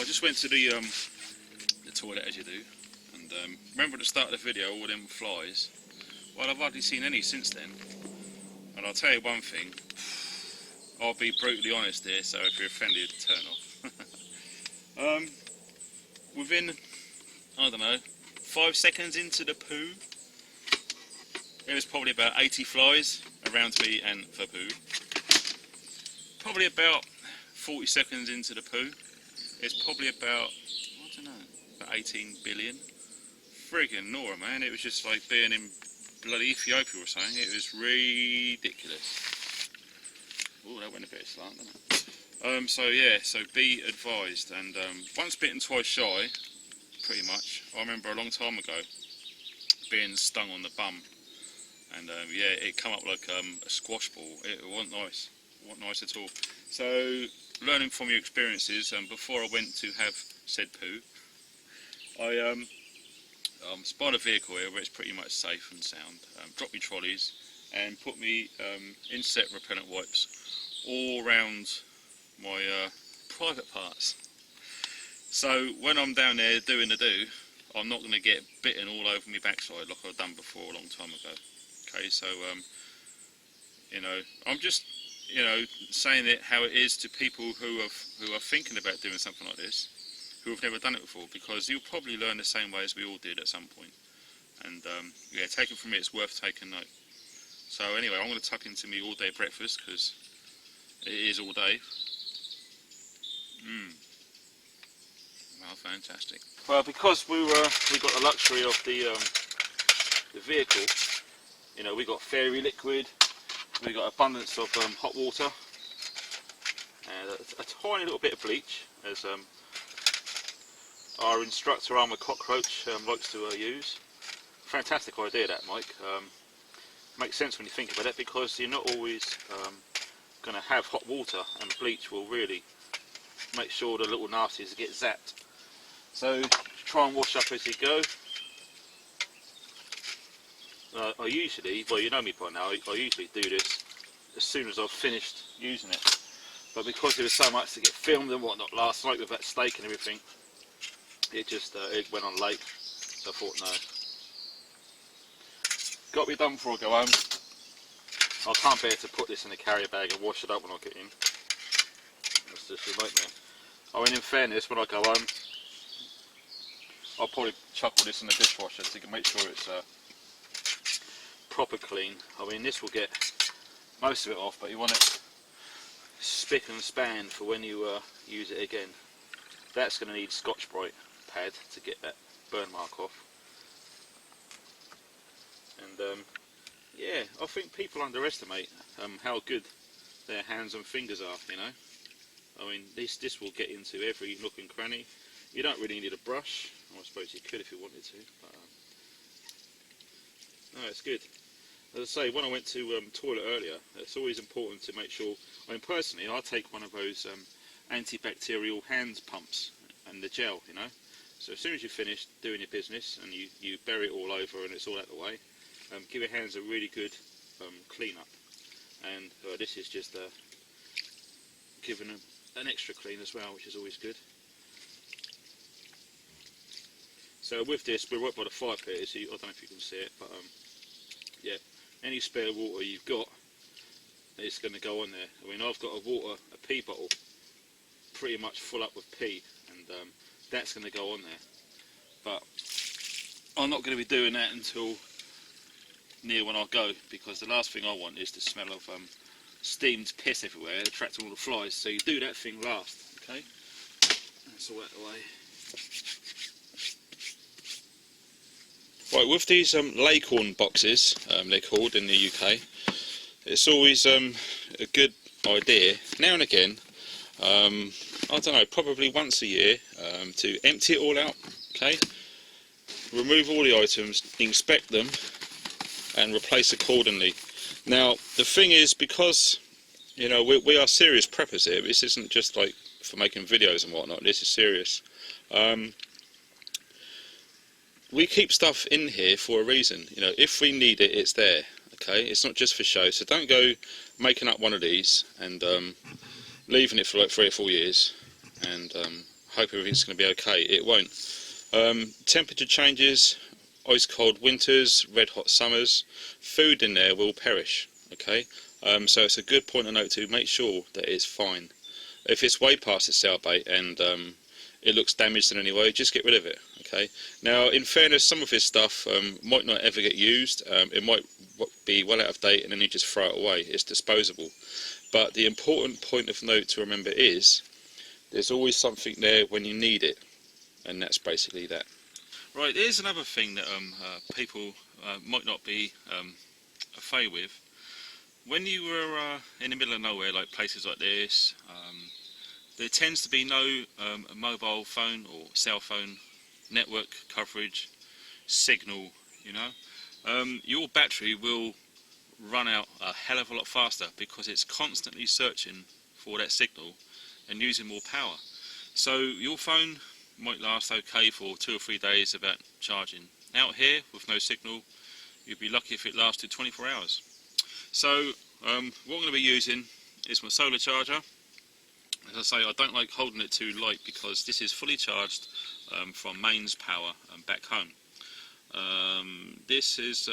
I just went to the toilet, as you do, and remember at the start of the video all them flies? Well, I've hardly seen any since then, and I'll tell you one thing, I'll be brutally honest here, so if you're offended, turn off. Within, I don't know, 5 seconds into the poo, there was probably about 80 flies around me and for poo. Probably about 40 seconds into the poo, it's probably about, I don't know, about 18 billion. Friggin' Nora, man, it was just like being in bloody Ethiopia or something. It was ridiculous. Oh, that went a bit slant, didn't it? So yeah, so be advised. And once bitten, twice shy, pretty much. I remember a long time ago being stung on the bum, and yeah, it come up like a squash ball. It wasn't nice. It wasn't nice at all. So learning from your experiences, before I went to have said poo, I spied a vehicle here where it's pretty much safe and sound. Dropped me trolleys and put me insect repellent wipes all around my private parts. So when I'm down there doing the do, I'm not going to get bitten all over my backside like I've done before a long time ago. Okay, so you know, I'm just, you know, saying it how it is to people who are thinking about doing something like this, who have never done it before, because you'll probably learn the same way as we all did at some point. And yeah, take it from me, it's worth taking note. So anyway, I'm going to tuck into me all day breakfast, because it is all day. Well, fantastic. Well, because we got the luxury of the vehicle, you know, we got fairy liquid, we got abundance of hot water, and a tiny little bit of bleach, as our instructor Armour Cockroach likes to use. Fantastic idea that, Mike. Makes sense when you think about it, because you're not always going to have hot water, and bleach will really make sure the little nasties get zapped. So try and wash up as you go. I usually, well, you know me by now, I usually do this as soon as I've finished using it. But because there was so much to get filmed and whatnot last night with that steak and everything, it just it went on late. So I thought, no. Got to be done before I go home. I can't bear to put this in a carrier bag and wash it up when I get in. That's just the nightmare. I mean, in fairness, when I go home, I'll probably chuck all this in the dishwasher to make sure it's proper clean. I mean, this will get most of it off, but you want it spick and span for when you use it again. That's going to need Scotch-Brite pad to get that burn mark off. And yeah, I think people underestimate how good their hands and fingers are, you know. I mean, this will get into every nook and cranny. You don't really need a brush. I suppose you could if you wanted to, but no, it's good. As I say, when I went to toilet earlier, it's always important to make sure. I mean, personally, I take one of those antibacterial hand pumps and the gel, you know. So as soon as you finish doing your business and you bury it all over and it's all out of the way, give your hands a really good clean up. And this is just giving them an extra clean as well, which is always good. So with this, we're right by the fire pit, so I don't know if you can see it, but yeah, any spare water you've got is going to go on there. I mean, I've got a pea bottle pretty much full up with pea, and that's going to go on there. But I'm not going to be doing that until near when I go, because the last thing I want is the smell of steamed piss everywhere, attracting all the flies. So you do that thing last, okay? That's all out of the way. Right, with these Lakecorn boxes, they're called in the UK, it's always a good idea, now and again, I don't know, probably once a year, to empty it all out, okay? Remove all the items, inspect them, and replace accordingly. Now, the thing is, because, you know, we are serious preppers here, this isn't just like for making videos and whatnot, this is serious. We keep stuff in here for a reason. You know, if we need it, it's there. Okay, it's not just for show. So don't go making up one of these and leaving it for like 3 or 4 years and hope everything's going to be okay. It won't. Temperature changes, ice cold winters, red hot summers. Food in there will perish. Okay, so it's a good point to note to make sure that it's fine. If it's way past its sell date and it looks damaged in any way, just get rid of it. Okay. Now, in fairness, some of this stuff might not ever get used. It might be well out of date, and then you just throw it away. It's disposable. But the important point of note to remember is there's always something there when you need it, and that's basically that. Right. Here's another thing that people might not be au fait with. When you were in the middle of nowhere, like places like this, there tends to be no mobile phone or cell phone network coverage, signal, you know. Your battery will run out a hell of a lot faster because it's constantly searching for that signal and using more power. So your phone might last okay for 2 or 3 days without charging. Out here with no signal, you'd be lucky if it lasted 24 hours. So what I'm going to be using is my solar charger. As I say, I don't like holding it too light because this is fully charged from mains power back home. This is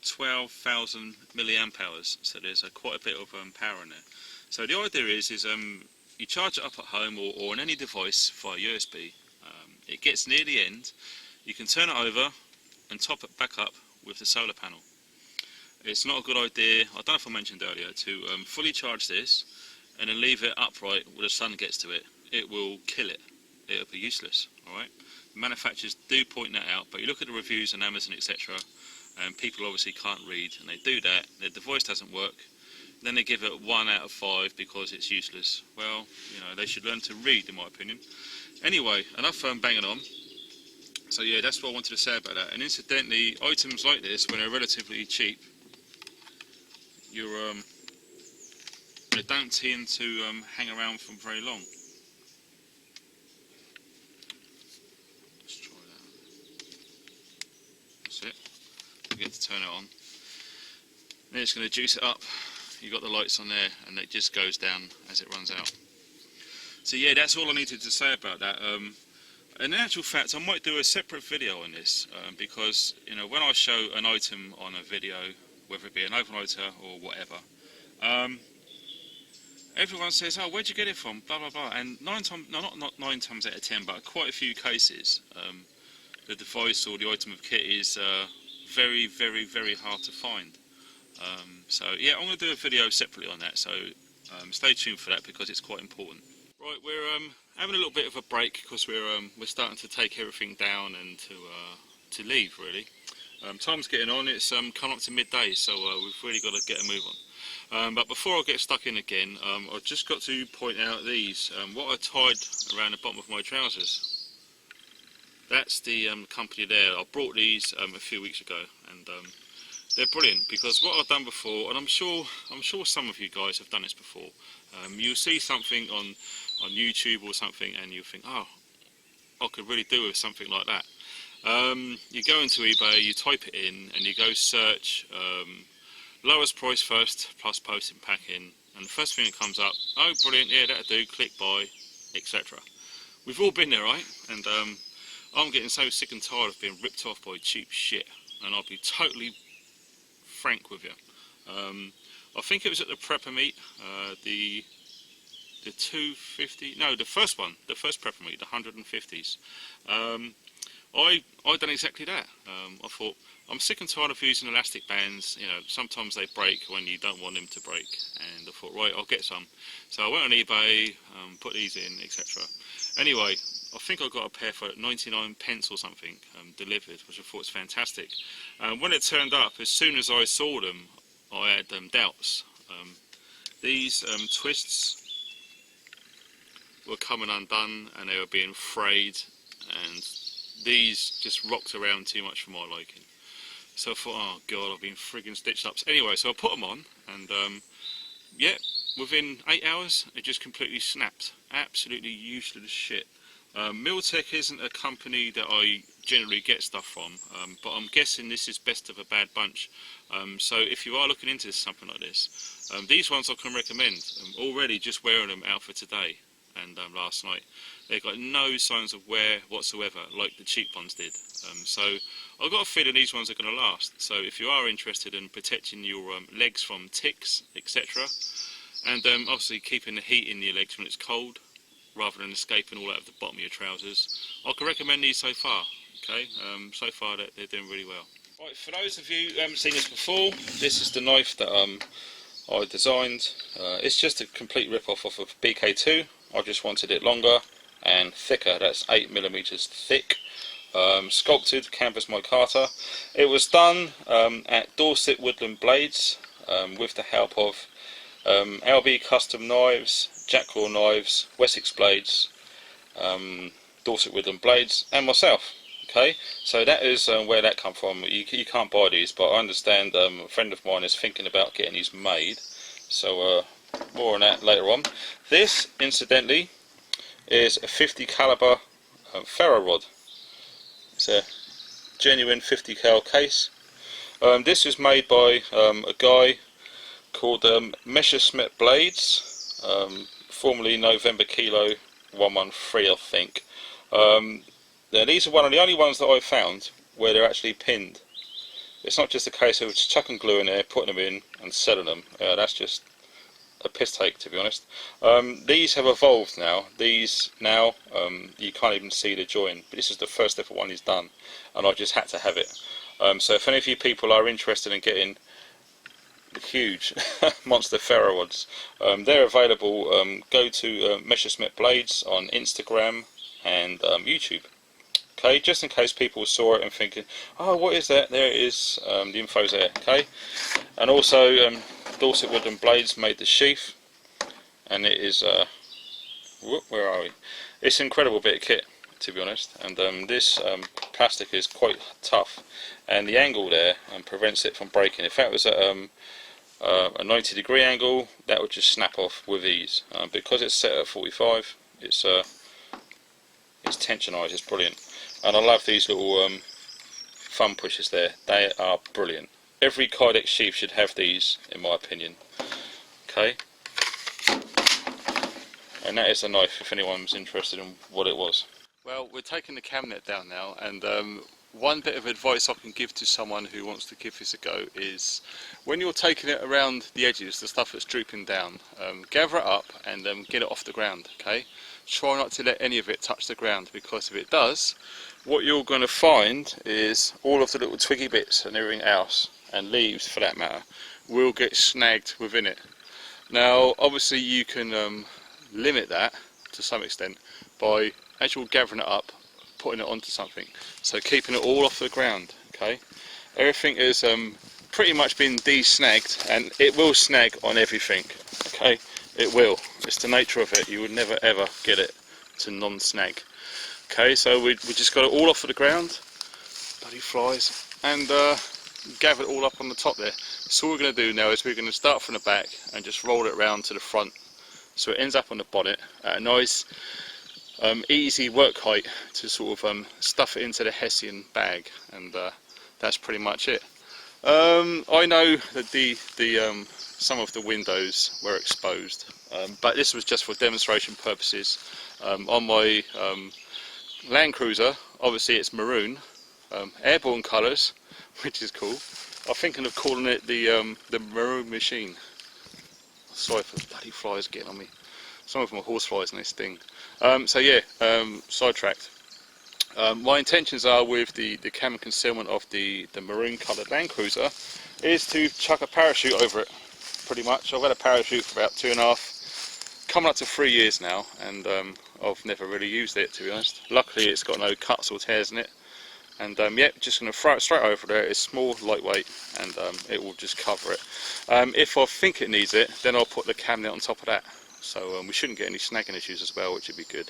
12,000 milliamp hours, so there's quite a bit of power in there. So the idea is you charge it up at home or on any device via USB. It gets near the end, you can turn it over and top it back up with the solar panel. It's not a good idea, I don't know if I mentioned earlier, to fully charge this and then leave it upright where the sun gets to it. It will kill it. It'll be useless. Alright? Manufacturers do point that out, but you look at the reviews on Amazon, etc., and people obviously can't read, and they do that, their device doesn't work, then they give it 1 out of 5 because it's useless. Well, you know, they should learn to read, in my opinion. Anyway, enough banging on. So yeah, that's what I wanted to say about that. And incidentally, items like this, when they're relatively cheap, they don't tend to hang around for very long. Let's try that. That's it. Forget to turn it on. Then it's going to juice it up. You've got the lights on there, and it just goes down as it runs out. So yeah, that's all I needed to say about that. In actual fact, I might do a separate video on this because, you know, when I show an item on a video, whether it be an overnighter or whatever, everyone says, "Oh, where'd you get it from?" Blah blah blah. And not 9 times out of 10, but quite a few cases, the device or the item of kit is very, very, very hard to find. So yeah, I'm going to do a video separately on that. So stay tuned for that because it's quite important. Right, we're having a little bit of a break because we're starting to take everything down and to leave really. Time's getting on. It's come up to midday, so we've really got to get a move on. But before I get stuck in again, I've just got to point out these. What I tied around the bottom of my trousers. That's the company there. I brought these a few weeks ago, and they're brilliant because what I've done before, and I'm sure some of you guys have done this before. You'll see something on YouTube or something, and you think, oh, I could really do with something like that. You go into eBay, you type it in, and you go search lowest price first plus posting packing, and the first thing that comes up, oh brilliant, yeah that'll do, click buy, etc. We've all been there, right? And I'm getting so sick and tired of being ripped off by cheap shit, and I'll be totally frank with you. I think it was at the prepper meet, the 250, no, the first one, the first prepper meet, the 150s. I done exactly that. I thought, I'm sick and tired of using elastic bands, you know, sometimes they break when you don't want them to break, and I thought, right, I'll get some. So I went on eBay, put these in, etc. Anyway, I think I got a pair for 99 pence or something delivered, which I thought was fantastic. When it turned up, as soon as I saw them, I had doubts. These twists were coming undone and they were being frayed, and these just rocked around too much for my liking. So I thought, oh god, I've been frigging stitched up. Anyway, so I put them on, and yeah, within 8 hours, it just completely snapped. Absolutely useless shit. Miltech isn't a company that I generally get stuff from, but I'm guessing this is best of a bad bunch. So if you are looking into something like this, these ones I can recommend. Already just wearing them out for today and last night, they've got no signs of wear whatsoever like the cheap ones did. So I've got a feeling these ones are going to last. So if you are interested in protecting your legs from ticks, etc., and obviously keeping the heat in your legs when it's cold, rather than escaping all out of the bottom of your trousers, I can recommend these so far. Okay, so far they're doing really well. Right, for those of you who haven't seen this before, this is the knife that I designed. It's just a complete rip-off of BK2. I just wanted it longer and thicker. That's 8mm thick. Sculpted canvas micarta. It was done at Dorset Woodland Blades with the help of LB Custom Knives, Jackal Knives, Wessex Blades, Dorset Woodland Blades, and myself. Okay, so that is where that come from. You can't buy these, but I understand a friend of mine is thinking about getting these made. So more on that later on. This, incidentally, is a 50 caliber ferro rod. It's a genuine 50 cal case. This is made by a guy called Messerschmitt Blades, formerly November Kilo 113, I think. Now these are one of the only ones that I've found where they're actually pinned. It's not just a case of just chucking glue in there, putting them in and selling them. That's just a piss take, to be honest. These have evolved now. These now, you can't even see the join, but this is the first ever one he's done, and I just had to have it. So if any of you people are interested in getting huge monster ferro rods, they're available. Go to Messerschmitt Blades on Instagram and YouTube. Okay, just in case people saw it and thinking, oh, what is that? There it is. The info's there. Okay, and also Dorset Woodland Blades made the sheath, and it is where are we? It's an incredible bit of kit, to be honest. And this plastic is quite tough, and the angle there prevents it from breaking. If that was at a 90-degree angle, that would just snap off with ease. Because it's set at 45, it's tensionized. It's brilliant. And I love these little thumb pushers there. They are brilliant. Every Kydex sheath should have these, in my opinion. Okay. And that is the knife, if anyone's interested in what it was. Well, we're taking the cam net down now, and one bit of advice I can give to someone who wants to give this a go is when you're taking it around the edges, the stuff that's drooping down, gather it up and get it off the ground, okay? Try not to let any of it touch the ground, because if it does, what you're going to find is all of the little twiggy bits and everything else, and leaves for that matter, will get snagged within it. Now obviously you can limit that to some extent by, as you're gathering it up, putting it onto something, so keeping it all off the ground, okay? Everything is pretty much been de-snagged, and it will snag on everything, okay? It will. It's the nature of it. You would never ever get it to non-snag. Okay, so we just got it all off of the ground, bloody flies, and gather it all up on the top there. So what we're going to do now is we're going to start from the back and just roll it round to the front, so it ends up on the bonnet at a nice easy work height to sort of stuff it into the Hessian bag, and that's pretty much it. I know that some of the windows were exposed, but this was just for demonstration purposes. On my Land Cruiser, obviously it's maroon, airborne colours, which is cool. I'm thinking of calling it the Maroon Machine. Sorry for the bloody flies getting on me. Some of them are horse flies and they sting. So yeah, sidetracked. My intentions are with the cam concealment of the maroon coloured Land Cruiser is to chuck a parachute over it, pretty much. I've had a parachute for about 2.5, coming up to 3 years now, and I've never really used it, to be honest. Luckily it's got no cuts or tears in it, and yeah, just going to throw it straight over there. It's small, lightweight, and it will just cover it. If I think it needs it, then I'll put the cam net on top of that, so we shouldn't get any snagging issues as well, which would be good.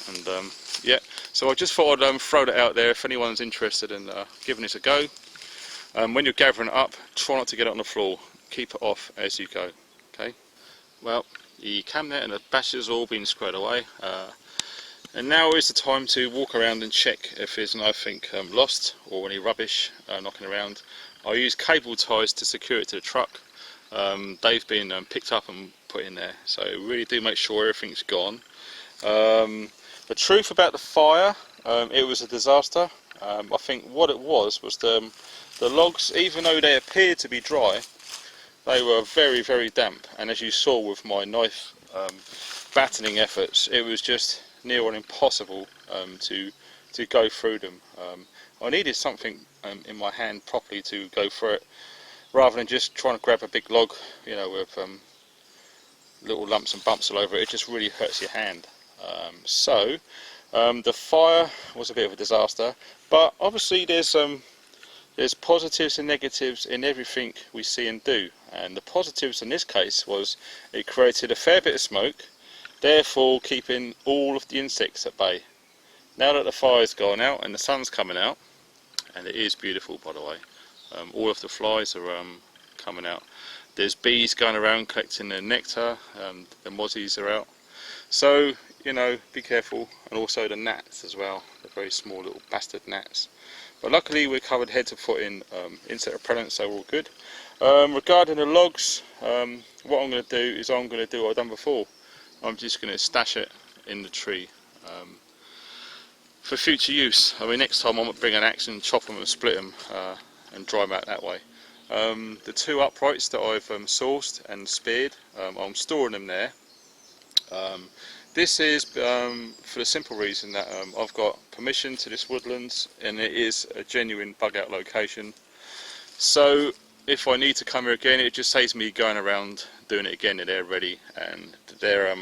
And yeah, so I just thought I'd throw that out there if anyone's interested in giving this a go. When you're gathering it up, try not to get it on the floor. Keep it off as you go. Okay. Well, the cam net and the bashes have all been squared away, and now is the time to walk around and check if there's anything lost or any rubbish knocking around. I use cable ties to secure it to the truck. They've been picked up and put in there, so really do make sure everything's gone. The truth about the fire, it was a disaster. I think what it was the logs, even though they appeared to be dry, they were very, very damp, and as you saw with my knife battening efforts, it was just near on impossible to go through them. I needed something in my hand properly to go through it, rather than just trying to grab a big log, you know, with little lumps and bumps all over it. It just really hurts your hand. So the fire was a bit of a disaster, but obviously there's positives and negatives in everything we see and do, and the positives in this case was it created a fair bit of smoke, therefore keeping all of the insects at bay. Now that the fire's gone out and the sun's coming out, and it is beautiful by the way, all of the flies are coming out. There's bees going around collecting their nectar, the mozzies are out. So, you know, be careful, and also the gnats as well, the very small little bastard gnats. But luckily we're covered head to foot in insect repellent, so we're all good. Regarding the logs, what I'm going to do is I'm going to do what I've done before. I'm just going to stash it in the tree for future use. I mean, next time I might bring an axe and chop them and split them and dry them out that way. The two uprights that I've sourced and speared, I'm storing them there. This is for the simple reason that I've got permission to this woodlands, and it is a genuine bug out location. So if I need to come here again, it just saves me going around doing it again, and they're ready, and they're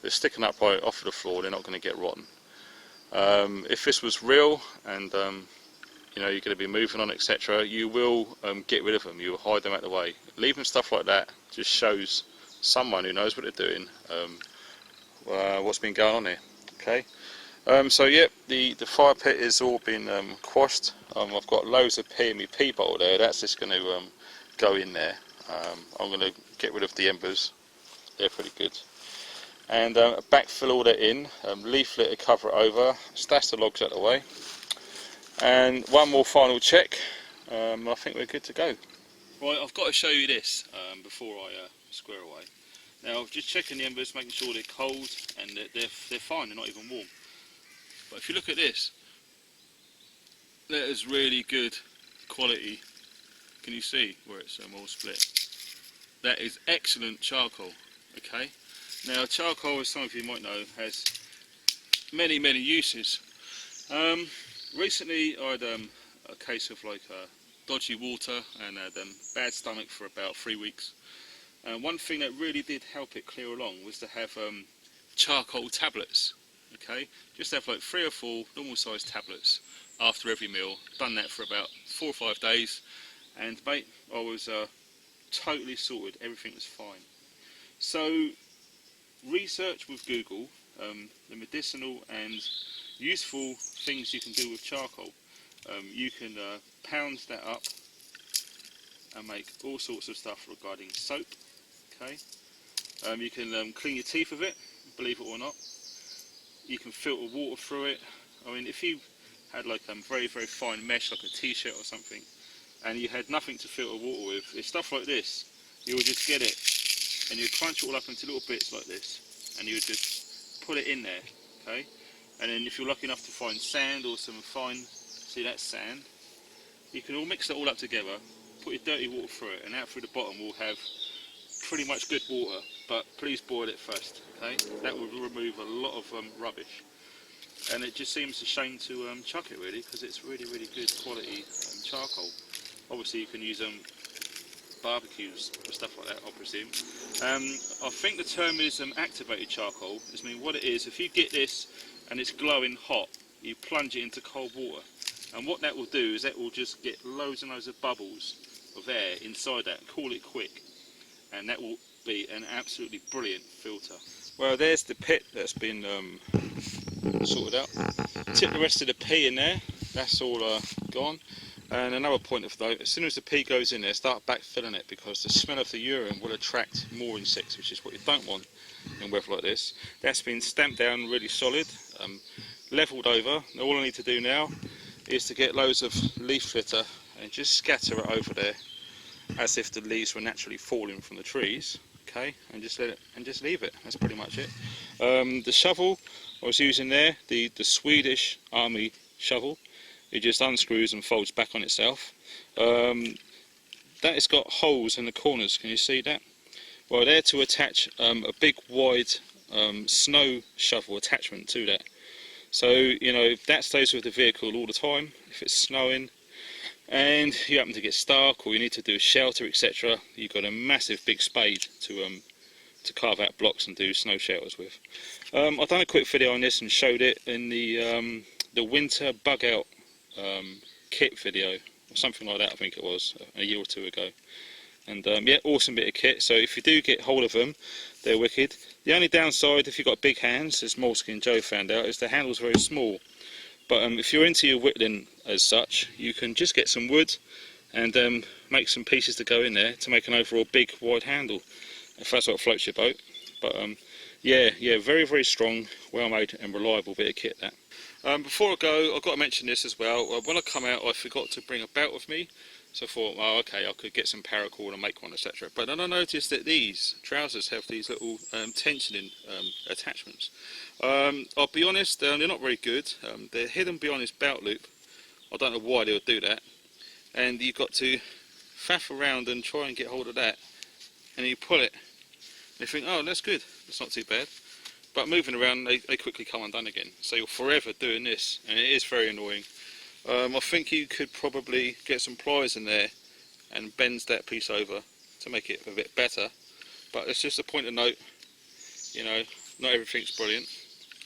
sticking upright off of the floor. They're not going to get rotten. If this was real and you know, you're going to be moving on, etc., you will get rid of them. You will hide them out of the way. Leaving stuff like that just shows someone who knows what they're doing what's been going on here. Okay. So yep, the fire pit has all been quashed. I've got loads of pea bottle there. That's just going to go in there. I'm going to get rid of the embers. They're pretty good. And backfill all that in. Leaf litter, cover it over. Stash the logs out of the way. And one more final check. I think we're good to go. Right, I've got to show you this before I square away. Now, just checking the embers, making sure they're cold, and they're fine, they're not even warm. But if you look at this, that is really good quality. Can you see where it's all split? That is excellent charcoal. Okay. Now charcoal, as some of you might know, has many uses. Recently I had a case of like dodgy water and had bad stomach for about 3 weeks. And one thing that really did help it clear along was to have charcoal tablets. Okay, just have like 3 or 4 normal sized tablets after every meal. Done that for about 4 or 5 days, and mate, I was totally sorted. Everything was fine. So research with Google the medicinal and useful things you can do with charcoal. You can pound that up and make all sorts of stuff regarding soap. Okay, you can clean your teeth with it, believe it or not. You can filter water through it. I mean, if you had like very fine mesh, like a t-shirt or something, and you had nothing to filter water with, it's stuff like this. You would just get it and you crunch it all up into little bits like this, and you would just put it in there. Okay, and then if you're lucky enough to find sand or some fine, see that's sand, you can all mix it all up together, put your dirty water through it, and out through the bottom we'll have pretty much good water, but please boil it first. Okay, that will remove a lot of rubbish, and it just seems a shame to chuck it really, because it's really good quality charcoal. Obviously you can use barbecues or stuff like that, I presume. I think the term is activated charcoal. I mean, what it is, if you get this and it's glowing hot, you plunge it into cold water, and what that will do is that will just get loads and loads of bubbles of air inside that, cool it quick, and that will be an absolutely brilliant filter. Well, there's the pit that's been sorted out. Tip the rest of the pee in there, that's all gone. And another point of note, as soon as the pee goes in there, start backfilling it, because the smell of the urine will attract more insects, which is what you don't want in weather like this. That's been stamped down really solid, levelled over. All I need to do now is to get loads of leaf litter and just scatter it over there as if the leaves were naturally falling from the trees. Okay, and just let it, and just leave it. That's pretty much it. The shovel I was using there, the Swedish Army shovel, it just unscrews and folds back on itself. That has got holes in the corners, can you see that? Well, they're to attach a big wide snow shovel attachment to that. So, you know, if that stays with the vehicle all the time, if it's snowing and you happen to get stuck or you need to do a shelter, etc., you've got a massive big spade to carve out blocks and do snow shelters with. I've done a quick video on this and showed it in the winter bug out kit video, or something like that, I think it was, a year or 2 ago. And yeah, awesome bit of kit. So if you do get hold of them, they're wicked. The only downside, if you've got big hands, as Moleskin Joe found out, is the handle's very small. But if you're into your whittling as such, you can just get some wood and make some pieces to go in there to make an overall big wide handle, if that's what floats your boat. But yeah, very strong, well made and reliable bit of kit that. Before I go, I've got to mention this as well. When I come out, I forgot to bring a belt with me, so I thought, oh, okay, I could get some paracord and make one, etc. But then I noticed that these trousers have these little tensioning attachments. I'll be honest, they're not very good. They're hidden behind this belt loop. I don't know why they would do that. And you've got to faff around and try and get hold of that. And you pull it, and you think, oh, that's good, that's not too bad. But moving around, they quickly come undone again. So you're forever doing this, and it is very annoying. I think you could probably get some pliers in there and bend that piece over to make it a bit better. But it's just a point of note, you know, not everything's brilliant.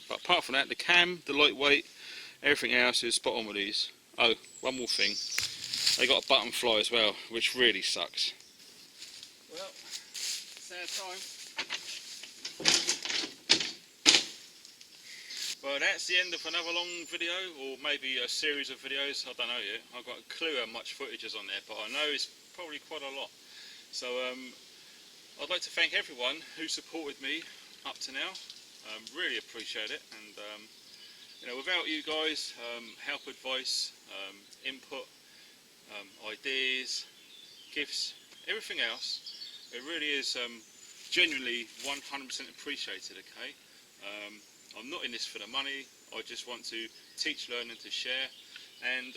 But apart from that, the cam, the lightweight, everything else is spot on with these. Oh, one more thing. They got a button fly as well, which really sucks. Well, sad time. Well, that's the end of another long video, or maybe a series of videos, I don't know yet. I've got a clue how much footage is on there, but I know it's probably quite a lot. So I'd like to thank everyone who supported me up to now. Really appreciate it, and you know, without you guys, help, advice, input, ideas, gifts, everything else, it really is genuinely 100% appreciated, okay? I'm not in this for the money. I just want to teach, learn and to share. and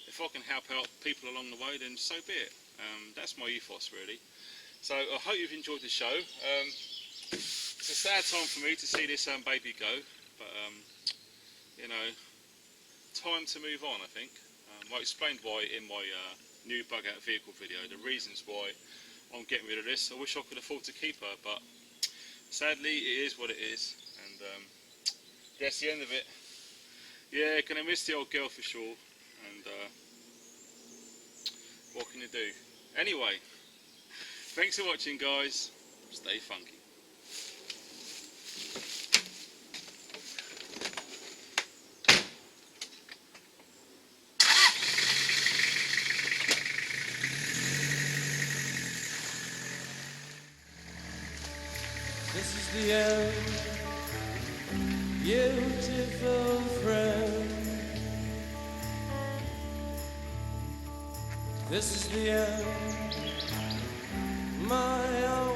if I can help out people along the way, then so be it. That's my ethos, really. So I hope you've enjoyed the show. It's a sad time for me to see this baby go, but you know, time to move on, I think. I explained why in my new bug out vehicle video, the reasons why I'm getting rid of this. I wish I could afford to keep her, but sadly it is what it is, and that's the end of it. Yeah, gonna miss the old girl for sure, and what can you do? Anyway, thanks for watching, guys. Stay funky. This is the end, beautiful friend. This is the end, my own.